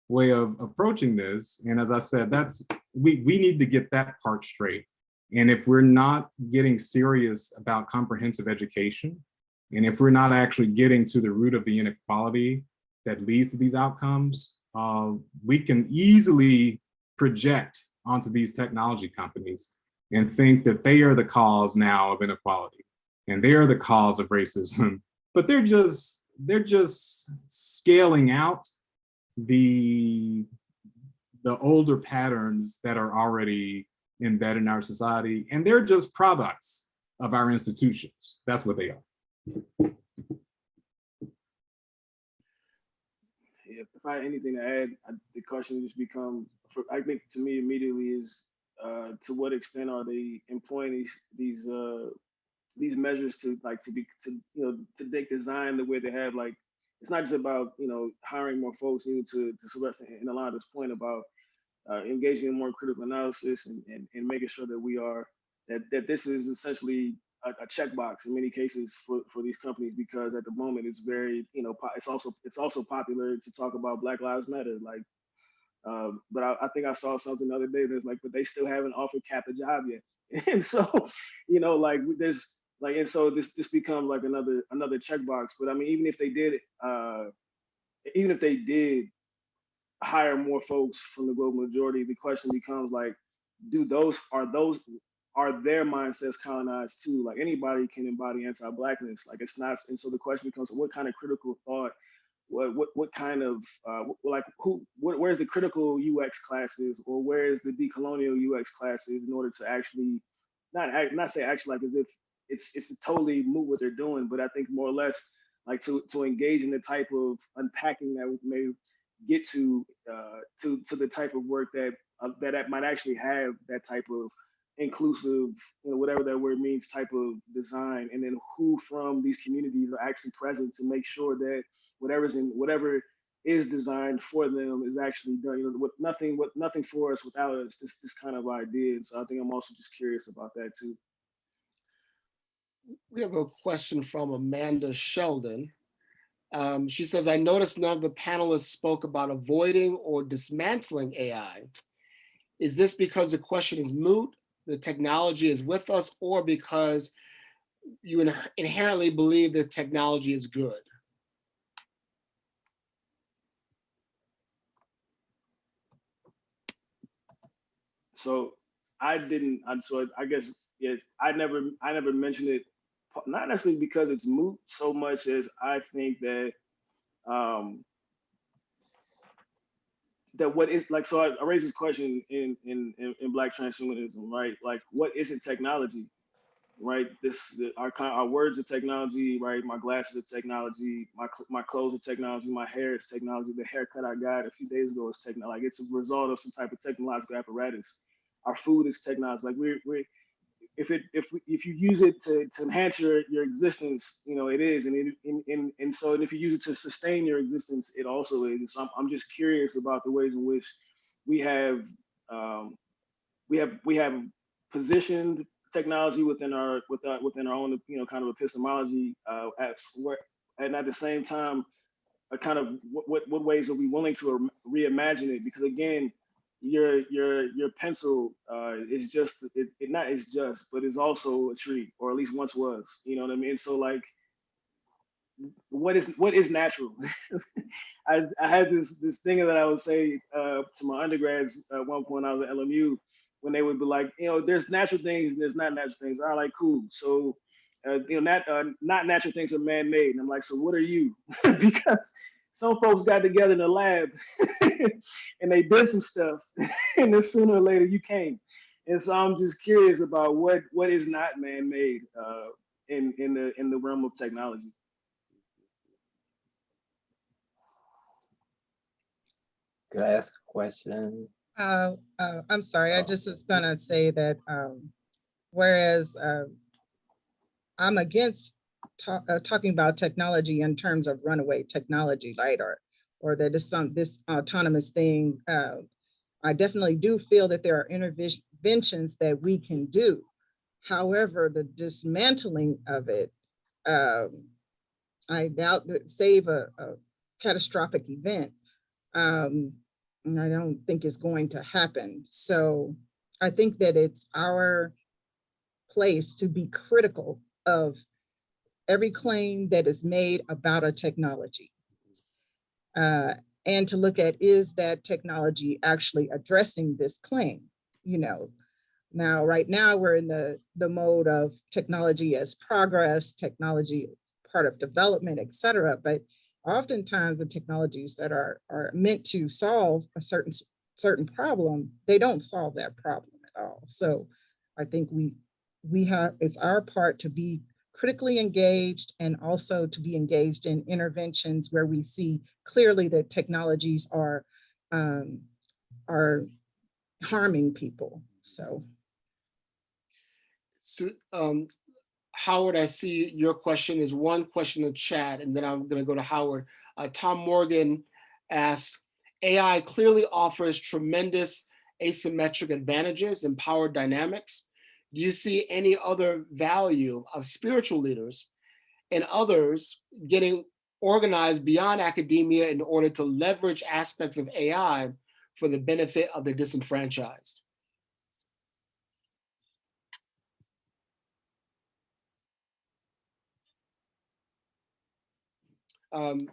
way of approaching this. And as I said, we need to get that part straight. And if we're not getting serious about comprehensive education, and if we're not actually getting to the root of the inequality that leads to these outcomes, we can easily project onto these technology companies and think that they are the cause now of inequality and they are the cause of racism, but they're just scaling out the older patterns that are already embedded in our society, and they're just products of our institutions. That's what they are. If I had anything to add, the question just becomes, I think to me immediately is, to what extent are they employing these measures to design the way they have? Like, it's not just about hiring more folks. Even to Sylvester and Alanda's point about engaging in more critical analysis and making sure that we are that this is essentially a checkbox in many cases for these companies, because at the moment it's very, it's also popular to talk about Black Lives Matter. Like, but I think I saw something the other day that's like, but they still haven't offered Cap a job yet. And so, like there's like, and so this becomes like another checkbox. But I mean, even if they did hire more folks from the global majority, the question becomes like, are their mindsets colonized too? Like, anybody can embody anti-Blackness. Like, it's not. And so the question becomes, what kind of critical thought, what kind of where's the critical UX classes, or where's the decolonial UX classes, in order to actually not say actually like as if it's totally moot what they're doing, but I think more or less like to engage in the type of unpacking that may get to the type of work that might actually have that type of inclusive, whatever that word means, type of design, and then who from these communities are actually present to make sure that whatever is designed for them is actually done. Nothing for us without us. This kind of idea. And so I think I'm also just curious about that too. We have a question from Amanda Sheldon. She says, I noticed none of the panelists spoke about avoiding or dismantling AI. Is this because the question is moot, the technology is with us, or because you inherently believe that technology is good? So I guess, yes, I never mentioned it, not necessarily because it's moot so much as I think that that what is like, so I raised this question in Black transhumanism, right? Like, what isn't technology, right? Our words are technology, right? My glasses are technology, my clothes are technology, my hair is technology, the haircut I got a few days ago is technology. Like, it's a result of some type of technological apparatus. Our food is technology. Like, if you use it to enhance your existence, it is, and so if you use it to sustain your existence, it also is. And so I'm just curious about the ways in which we have positioned technology within our own kind of epistemology, and at the same time, a kind of what ways are we willing to reimagine it? Because again, your pencil is just but it's also a tree, or at least once was. You know what I mean? So like, what is natural? I had this thing that I would say to my undergrads at one point. I was at LMU, when they would be like, there's natural things and there's not natural things. All right, cool. So not natural things are man-made. And I'm like, so what are you? Because some folks got together in the lab and they did some stuff, and then sooner or later you came. And so I'm just curious about what is not man-made in the realm of technology. Could I ask a question? I'm sorry, I just was gonna say that whereas I'm against talking about technology in terms of runaway technology, right? Or that is this autonomous thing. I definitely do feel that there are interventions that we can do. However, the dismantling of it, I doubt that save a catastrophic event. And I don't think it's going to happen. So I think that it's our place to be critical of every claim that is made about a technology, and to look at, is that technology actually addressing this claim? Now, right now we're in the mode of technology as progress, technology part of development, et cetera. But oftentimes the technologies that are meant to solve a certain problem, they don't solve that problem at all. So I think it's our part to be critically engaged, and also to be engaged in interventions where we see clearly that technologies are harming people. So Howard, I see your question is one question in the chat, and then I'm going to go to Howard. Tom Morgan asks, AI clearly offers tremendous asymmetric advantages in power dynamics. do you see any other value of spiritual leaders and others getting organized beyond academia in order to leverage aspects of AI for the benefit of the disenfranchised? And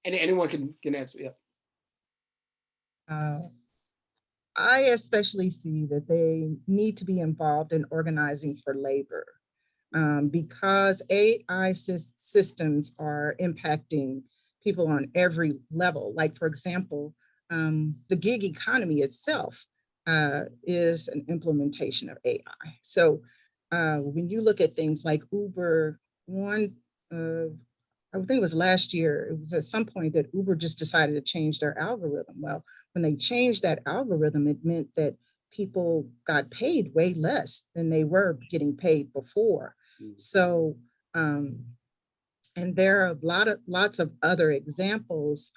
anyone can answer, yeah. I especially see that they need to be involved in organizing for labor because AI systems are impacting people on every level. Like, for example, the gig economy itself is an implementation of AI. So when you look at things like Uber, I think it was last year, it was at some point that Uber just decided to change their algorithm. Well, when they changed that algorithm, it meant that people got paid way less than they were getting paid before. So, and there are lots of other examples,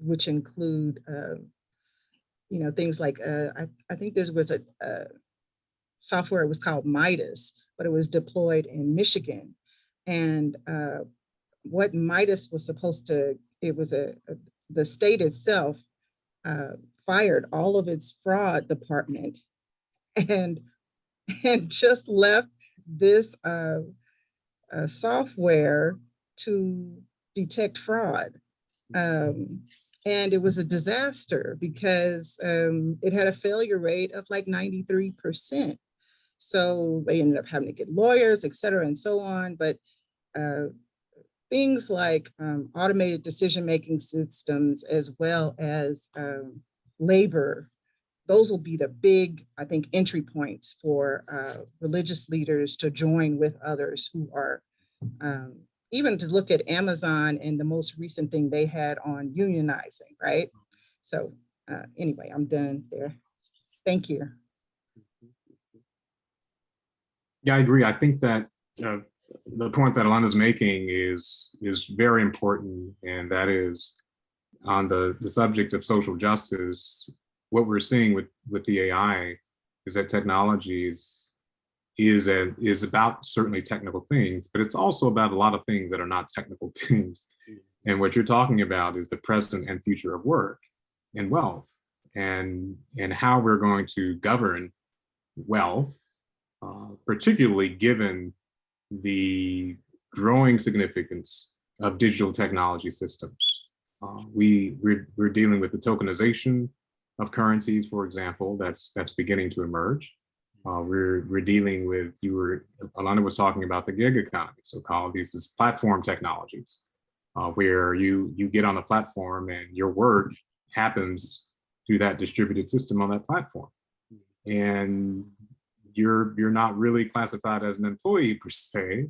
which include, things like, I think this was a software, it was called Midas, but it was deployed in Michigan. And what Midas was supposed to, it was the state itself fired all of its fraud department and just left this software to detect fraud. And it was a disaster because it had a failure rate of like 93%. So they ended up having to get lawyers, et cetera, and so on. But things like automated decision-making systems, as well as labor, those will be the big, I think, entry points for religious leaders to join with others who are, even to look at Amazon and the most recent thing they had on unionizing, right? So anyway, I'm done there. Thank you. Yeah, I agree. I think that the point that Alanda's making is very important, and that is on the subject of social justice. What we're seeing with the AI is that technology is about certainly technical things, but it's also about a lot of things that are not technical things. And what you're talking about is the present and future of work and wealth, and how we're going to govern wealth, particularly given the growing significance of digital technology systems. We're dealing with the tokenization of currencies, for example, that's beginning to emerge. We're dealing with, Alanda was talking about the gig economy, so-called. These is platform technologies, where you get on a platform and your work happens through that distributed system on that platform. And you're not really classified as an employee per se,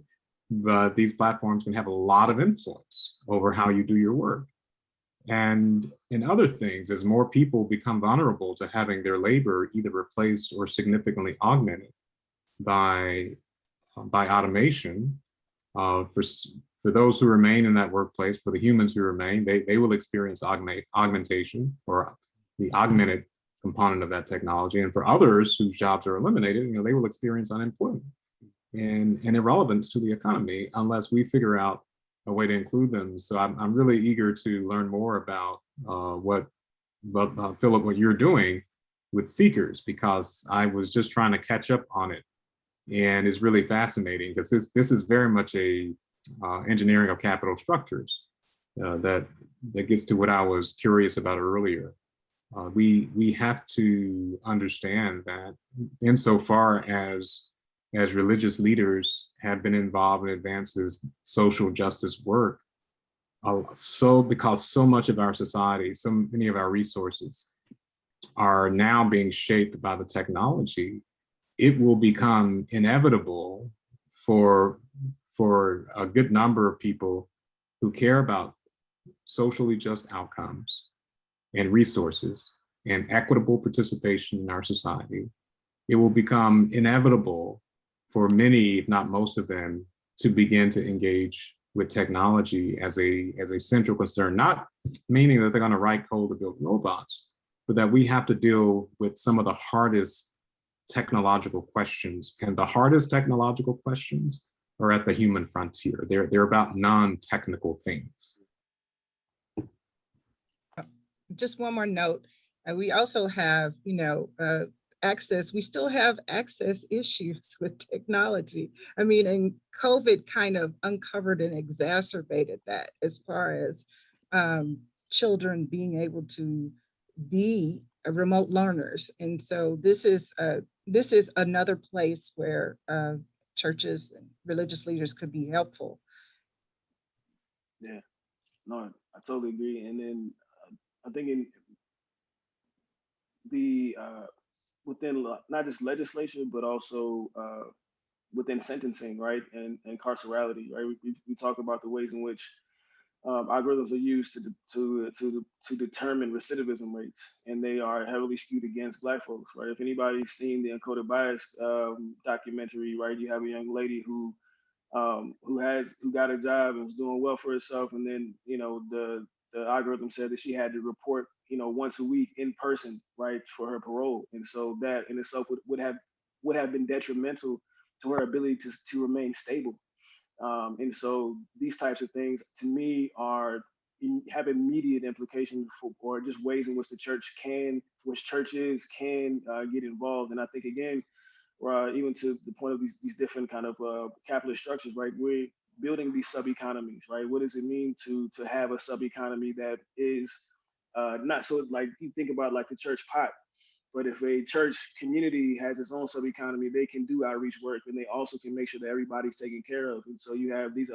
but these platforms can have a lot of influence over how you do your work. And in other things, as more people become vulnerable to having their labor either replaced or significantly augmented by automation, for those who remain in that workplace, for the humans who remain, they will experience augmentation, or the augmented component of that technology. And for others whose jobs are eliminated, they will experience unemployment and irrelevance to the economy unless we figure out a way to include them. So I'm really eager to learn more about Philip, what you're doing with Seekrs, because I was just trying to catch up on it, and it's really fascinating because this is very much a engineering of capital structures that gets to what I was curious about earlier. We have to understand that insofar as religious leaders have been involved in advances social justice work, because so much of our society, so many of our resources are now being shaped by the technology, it will become inevitable for a good number of people who care about socially just outcomes and resources and equitable participation in our society. It will become inevitable for many, if not most of them, to begin to engage with technology as a central concern, not meaning that they're going to write code to build robots, but that we have to deal with some of the hardest technological questions, and the hardest technological questions are at the human frontier. They're about non-technical things. Just one more note. We also have, access. We still have access issues with technology. I mean, and COVID kind of uncovered and exacerbated that as far as children being able to be remote learners. And so this is another place where churches and religious leaders could be helpful. Yeah, no, I totally agree. And then I think in the within not just legislation, but also within sentencing, right, and carcerality, right. We talk about the ways in which algorithms are used to determine recidivism rates, and they are heavily skewed against Black folks, right. If anybody's seen the Encoded Bias documentary, right, you have a young lady who got a job and was doing well for herself, and then the algorithm said that she had to report once a week in person, right, for her parole, and so that in itself would have been detrimental to her ability to remain stable. And so these types of things, to me, have immediate implications or just ways in which churches can get involved. And I think, again, even to the point of these different kind of capitalist structures, right? We're building these sub-economies, right? What does it mean to have a sub-economy that is not so, like, you think about like the church pot, but if a church community has its own sub-economy, they can do outreach work, and they also can make sure that everybody's taken care of. And so you have these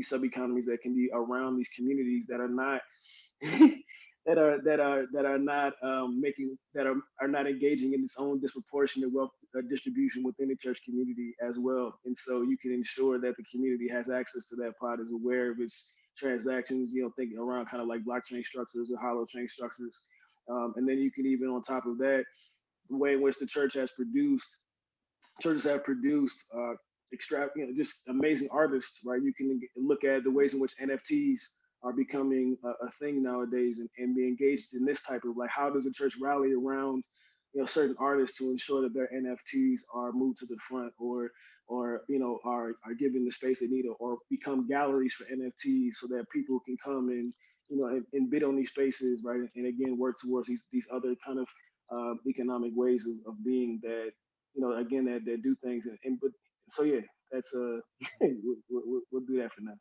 sub-economies that can be around these communities that are not not engaging in its own disproportionate wealth distribution within the church community as well. And so you can ensure that the community has access to that pot, is aware of its transactions, thinking around kind of like blockchain structures or hollow chain structures. And then you can even, on top of that, the way in which the churches have produced just amazing artists, right? You can look at the ways in which NFTs are becoming a thing nowadays, and be engaged in this type of, like, how does the church rally around certain artists to ensure that their NFTs are moved to the front, or are given the space they need, or become galleries for NFTs, so that people can come and and bid on these spaces, right? And again, work towards these other kind of economic ways of being that, again, that do things. But so yeah, that's we'll do that for now.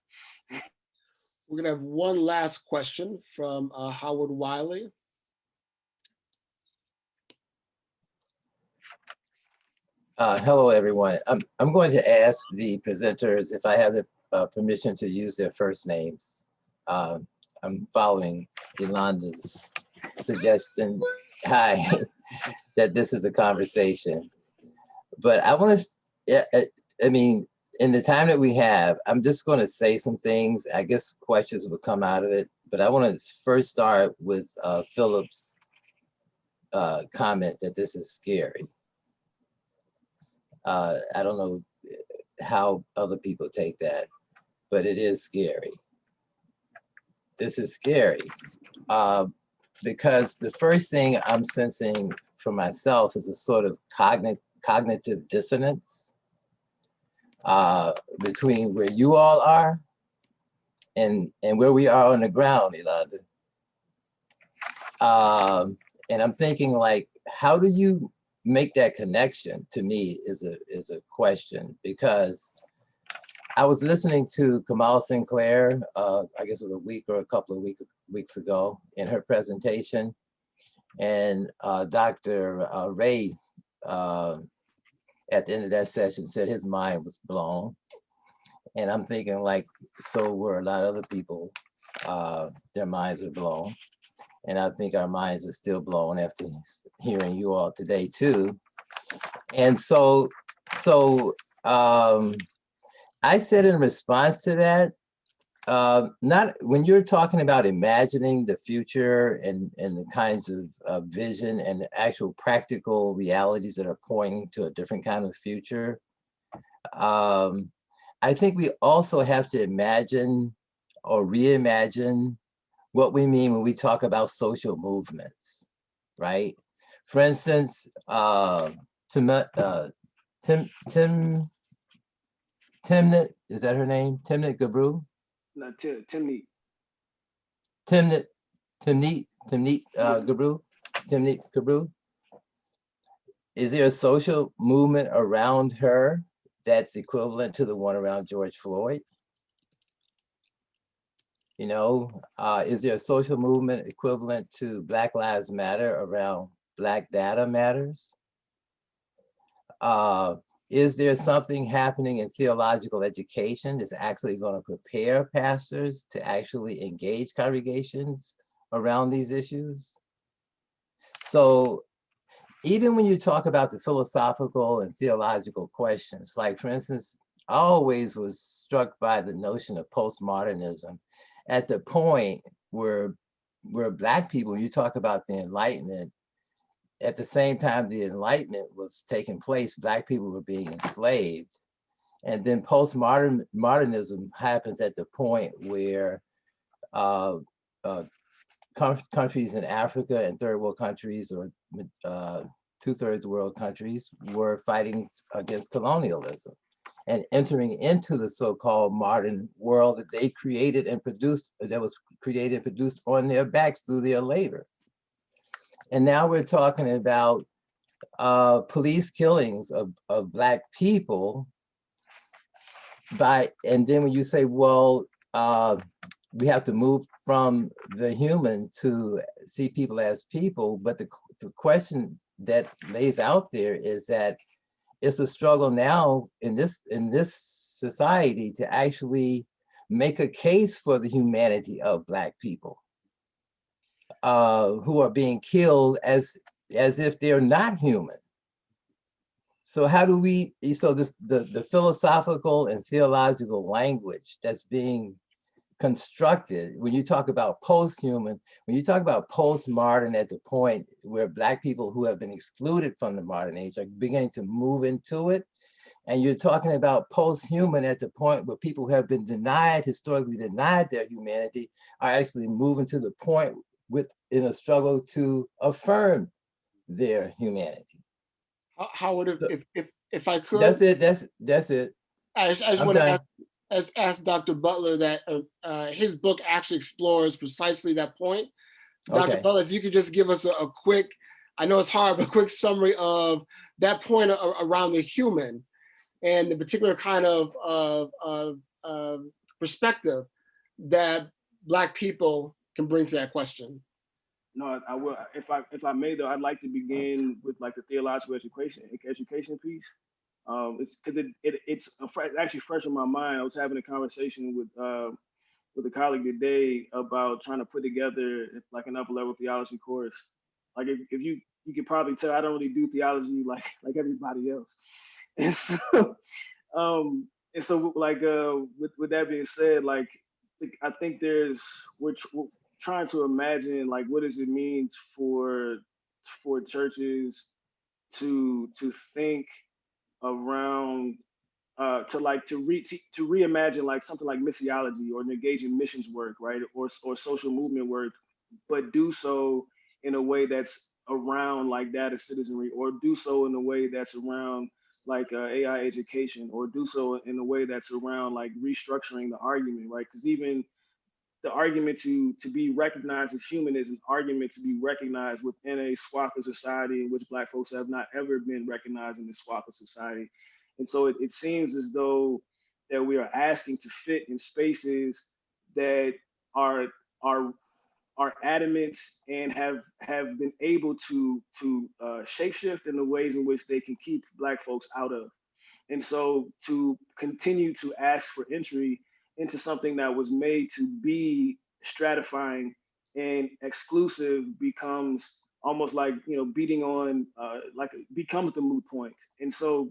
We're gonna have one last question from Howard Wiley. Hello, everyone. I'm going to ask the presenters if I have the permission to use their first names. I'm following Elonda's suggestion, hi, that this is a conversation. But I want to, I mean, in the time that we have, I'm just going to say some things. I guess questions will come out of it. But I want to first start with Philip's comment that this is scary. I don't know how other people take that, but it is scary. This is scary because the first thing I'm sensing for myself is a sort of cognitive dissonance between where you all are and where we are on the ground, Elonda. And I'm thinking, like, how do you make that connection? To me is a question, because I was listening to Kamal Sinclair, I guess it was a week or a couple of weeks ago, in her presentation, and Dr. Ray at the end of that session said his mind was blown. And I'm thinking, like, so were a lot of other people, their minds were blown. And I think our minds are still blown after hearing you all today too. And so I said in response to that, not when you're talking about imagining the future and the kinds of vision and actual practical realities that are pointing to a different kind of future, I think we also have to imagine or reimagine what we mean when we talk about social movements, right? For instance, Timnit, is that her name? Timnit Gebru? No, Timnit. Timnit Gebru? Timnit Gebru? Is there a social movement around her that's equivalent to the one around George Floyd? You know, is there a social movement equivalent to Black Lives Matter around Black Data Matters? Is there something happening in theological education that's actually going to prepare pastors to actually engage congregations around these issues? So even when you talk about the philosophical and theological questions, like for instance, I always was struck by the notion of postmodernism at the point where Black people, you talk about the Enlightenment, at the same time the Enlightenment was taking place, Black people were being enslaved. And then postmodernism happens at the point where countries in Africa and third world countries, or 2/3 world countries, were fighting against colonialism and entering into the so-called modern world that they created and produced, that was created and produced on their backs through their labor. And now we're talking about police killings of Black people and then when you say, well, we have to move from the human to see people as people, but the question that lays out there is that it's a struggle now in this society to actually make a case for the humanity of Black people who are being killed as if they're not human. So how do we, so the philosophical and theological language that's being constructed, when you talk about post-human, when you talk about postmodern at the point where Black people who have been excluded from the modern age are beginning to move into it, and you're talking about post-human at the point where people who have been denied, historically denied their humanity, are actually moving to the point in a struggle to affirm their humanity. How would if I could? That's it. I just want to ask Dr. Butler that his book actually explores precisely that point. Dr. Butler, if you could just give us a quick, I know it's hard, but a quick summary of that point around the human and the particular kind of perspective that Black people can bring to that question. No, I will. If I may, though, I'd like to begin with like the theological education piece. It's because it's actually fresh in my mind. I was having a conversation with a colleague today about trying to put together like an upper level theology course. Like if you could probably tell, I don't really do theology like everybody else, and so like with that being said, like I think we're trying to imagine like what does it mean for churches to think around to reimagine like something like missiology or engage in missions work, right, or social movement work, but do so in a way that's around like data citizenry, or do so in a way that's around like AI education, or do so in a way that's around like restructuring the argument, right? Because even the argument to be recognized as human is an argument to be recognized within a swath of society in which Black folks have not ever been recognized in this swath of society. And so it seems as though that we are asking to fit in spaces that are adamant and have been able to shapeshift in the ways in which they can keep Black folks out of. And so to continue to ask for entry into something that was made to be stratifying and exclusive becomes almost like, beating on, becomes the moot point. And so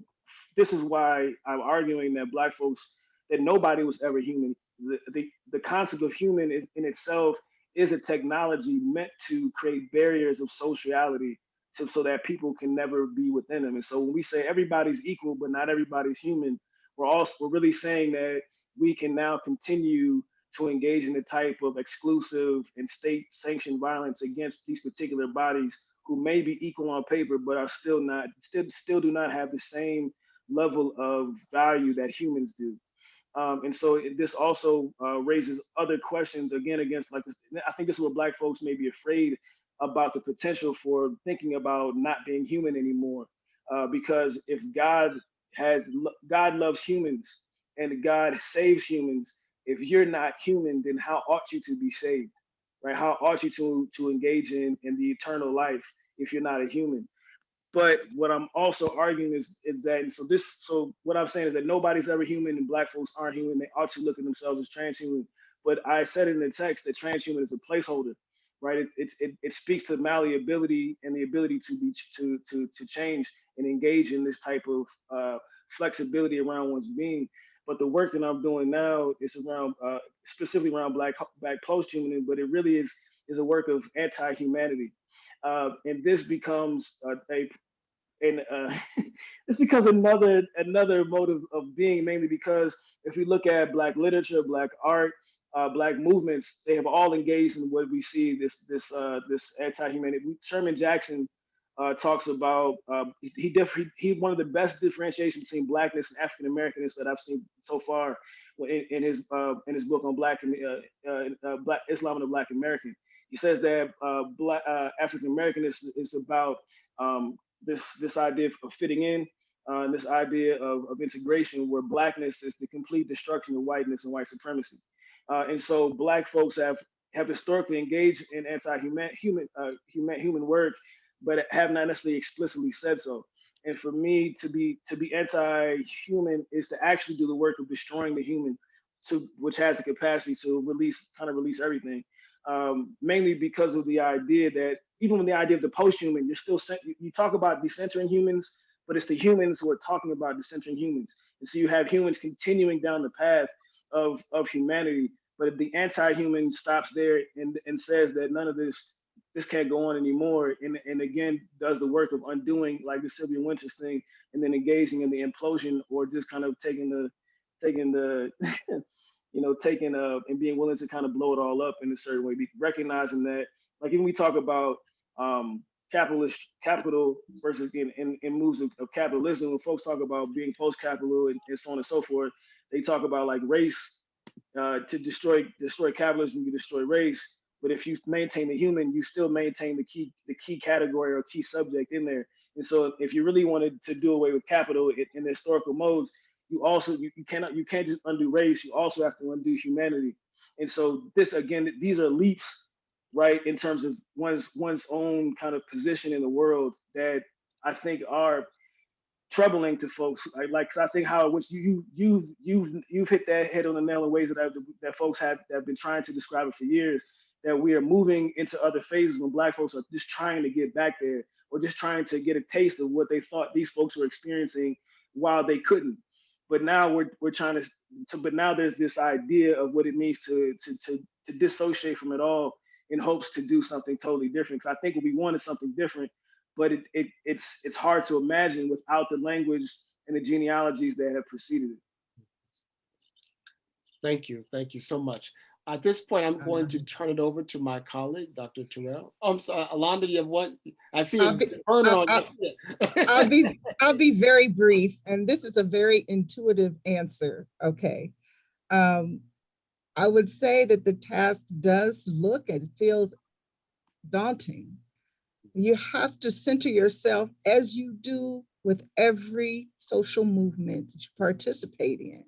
this is why I'm arguing that Black folks, that nobody was ever human. The concept of human in itself is a technology meant to create barriers of sociality so that people can never be within them. And so when we say everybody's equal, but not everybody's human, we're really saying that we can now continue to engage in the type of exclusive and state-sanctioned violence against these particular bodies who may be equal on paper, but are still do not have the same level of value that humans do. And so this also raises other questions again against like this. I think this is where Black folks may be afraid about the potential for thinking about not being human anymore, because if God loves humans and God saves humans, if you're not human, then how ought you to be saved, right? How ought you to engage in the eternal life if you're not a human? But what I'm also arguing is that so what I'm saying is that nobody's ever human and Black folks aren't human. They ought to look at themselves as transhuman. But I said in the text that transhuman is a placeholder, right? It speaks to malleability and the ability to change and engage in this type of flexibility around one's being. But the work that I'm doing now is around specifically around Black posthuman, but it really is a work of anti-humanity. And this becomes this becomes another mode of being, mainly because if we look at Black literature, Black art, Black movements, they have all engaged in what we see this anti-humanity. Sherman Jackson talks about he one of the best differentiations between Blackness and African Americanness that I've seen so far in his book on Black Islam and the Black American. He says that African Americanness is about this idea of fitting in, this idea of integration, where Blackness is the complete destruction of whiteness and white supremacy. And so Black folks have historically engaged in human work, but have not necessarily explicitly said so. And for me to be anti-human is to actually do the work of destroying the human, which has the capacity to release everything. Mainly because of the idea that even with the idea of the post-human, you talk about decentering humans, but it's the humans who are talking about decentering humans. And so you have humans continuing down the path of humanity, but the anti-human stops there and says that none of this can't go on anymore, and again does the work of undoing, like the Sylvia Winters thing, and then engaging in the implosion, or just kind of taking the and being willing to kind of blow it all up in a certain way, recognizing that, like, when we talk about capital versus in moves of capitalism, when folks talk about being post-capital and so on and so forth, they talk about like race. To destroy capitalism, you destroy race. But if you maintain the human, you still maintain the key category or key subject in there. And so if you really wanted to do away with capital in the historical modes, you also you can't just undo race. You also have to undo humanity. And so these are leaps, right, in terms of one's own kind of position in the world that I think are troubling to folks. Like, cause I think how which you've hit that head on the nail in ways that folks have been trying to describe it for years. That we are moving into other phases when Black folks are just trying to get back there, or just trying to get a taste of what they thought these folks were experiencing while they couldn't. But now we're trying to but now there's this idea of what it means to dissociate from it all in hopes to do something totally different. Because I think what we want is something different, but it's hard to imagine without the language and the genealogies that have preceded it. Thank you so much. At this point, I'm going to turn it over to my colleague, Dr. Terrell. I'm sorry, Alanda, you have one? I see his burner on I'll be very brief, and this is a very intuitive answer, okay? I would say that the task does it feels daunting. You have to center yourself, as you do with every social movement that you participate in.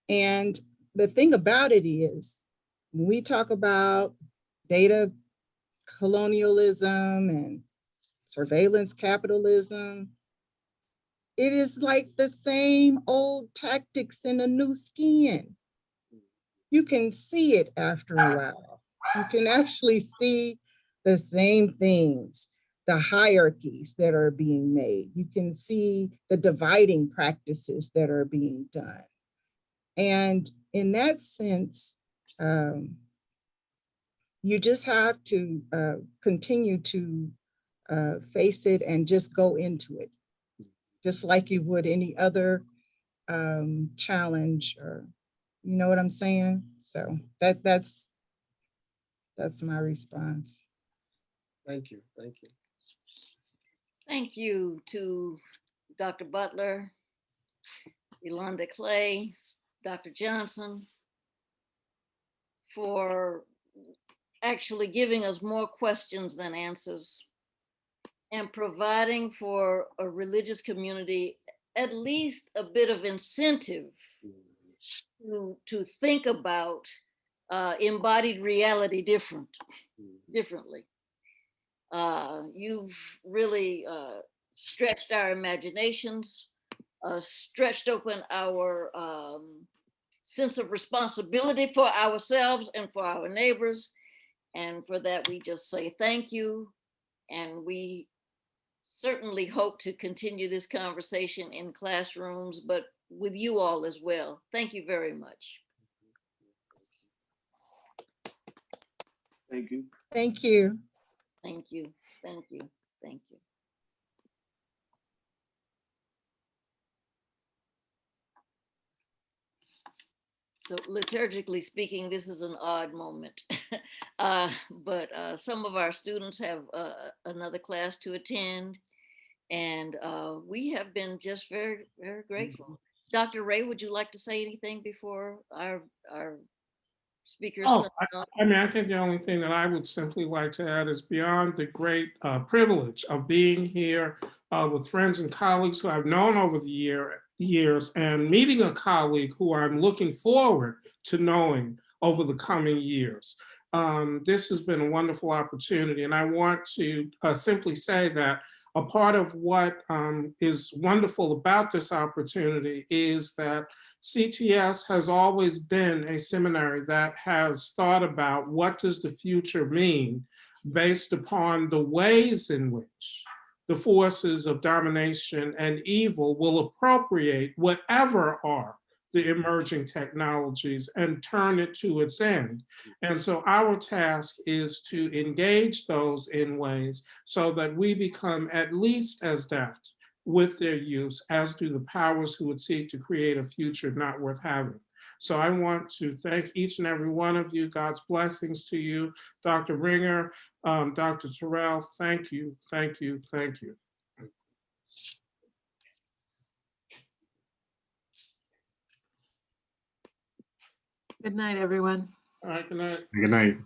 And the thing about it is, when we talk about data colonialism and surveillance capitalism, it is like the same old tactics in a new skin. You can see it after a while. You can actually see the same things, the hierarchies that are being made. You can see the dividing practices that are being done. And in that sense, you just have to continue to face it and just go into it, just like you would any other challenge, or you know what I'm saying? So that's my response. Thank you. Thank you. Thank you to Dr. Butler, Alanda Clay, Dr. Johnson, for actually giving us more questions than answers and providing for a religious community at least a bit of incentive to think about embodied reality differently. You've really stretched our imaginations, stretched open our sense of responsibility for ourselves and for our neighbors. And for that, we just say thank you. And we certainly hope to continue this conversation in classrooms, but with you all as well. Thank you very much. Thank you. Thank you. Thank you. Thank you. Thank you. So liturgically speaking, this is an odd moment, but some of our students have another class to attend, and we have been just very, very grateful. Dr. Ray, would you like to say anything before our speakers? Oh, I mean, I think the only thing that I would simply like to add is beyond the great privilege of being here with friends and colleagues who I've known over the years and meeting a colleague who I'm looking forward to knowing over the coming years. This has been a wonderful opportunity, and I want to simply say that a part of what is wonderful about this opportunity is that CTS has always been a seminary that has thought about what does the future mean based upon the ways in which the forces of domination and evil will appropriate whatever are the emerging technologies and turn it to its end. And so our task is to engage those in ways so that we become at least as deft with their use as do the powers who would seek to create a future not worth having. So I want to thank each and every one of you. God's blessings to you. Dr. Ringer, Dr. Terrell, thank you, thank you, thank you. Good night, everyone. All right, good night. Good night.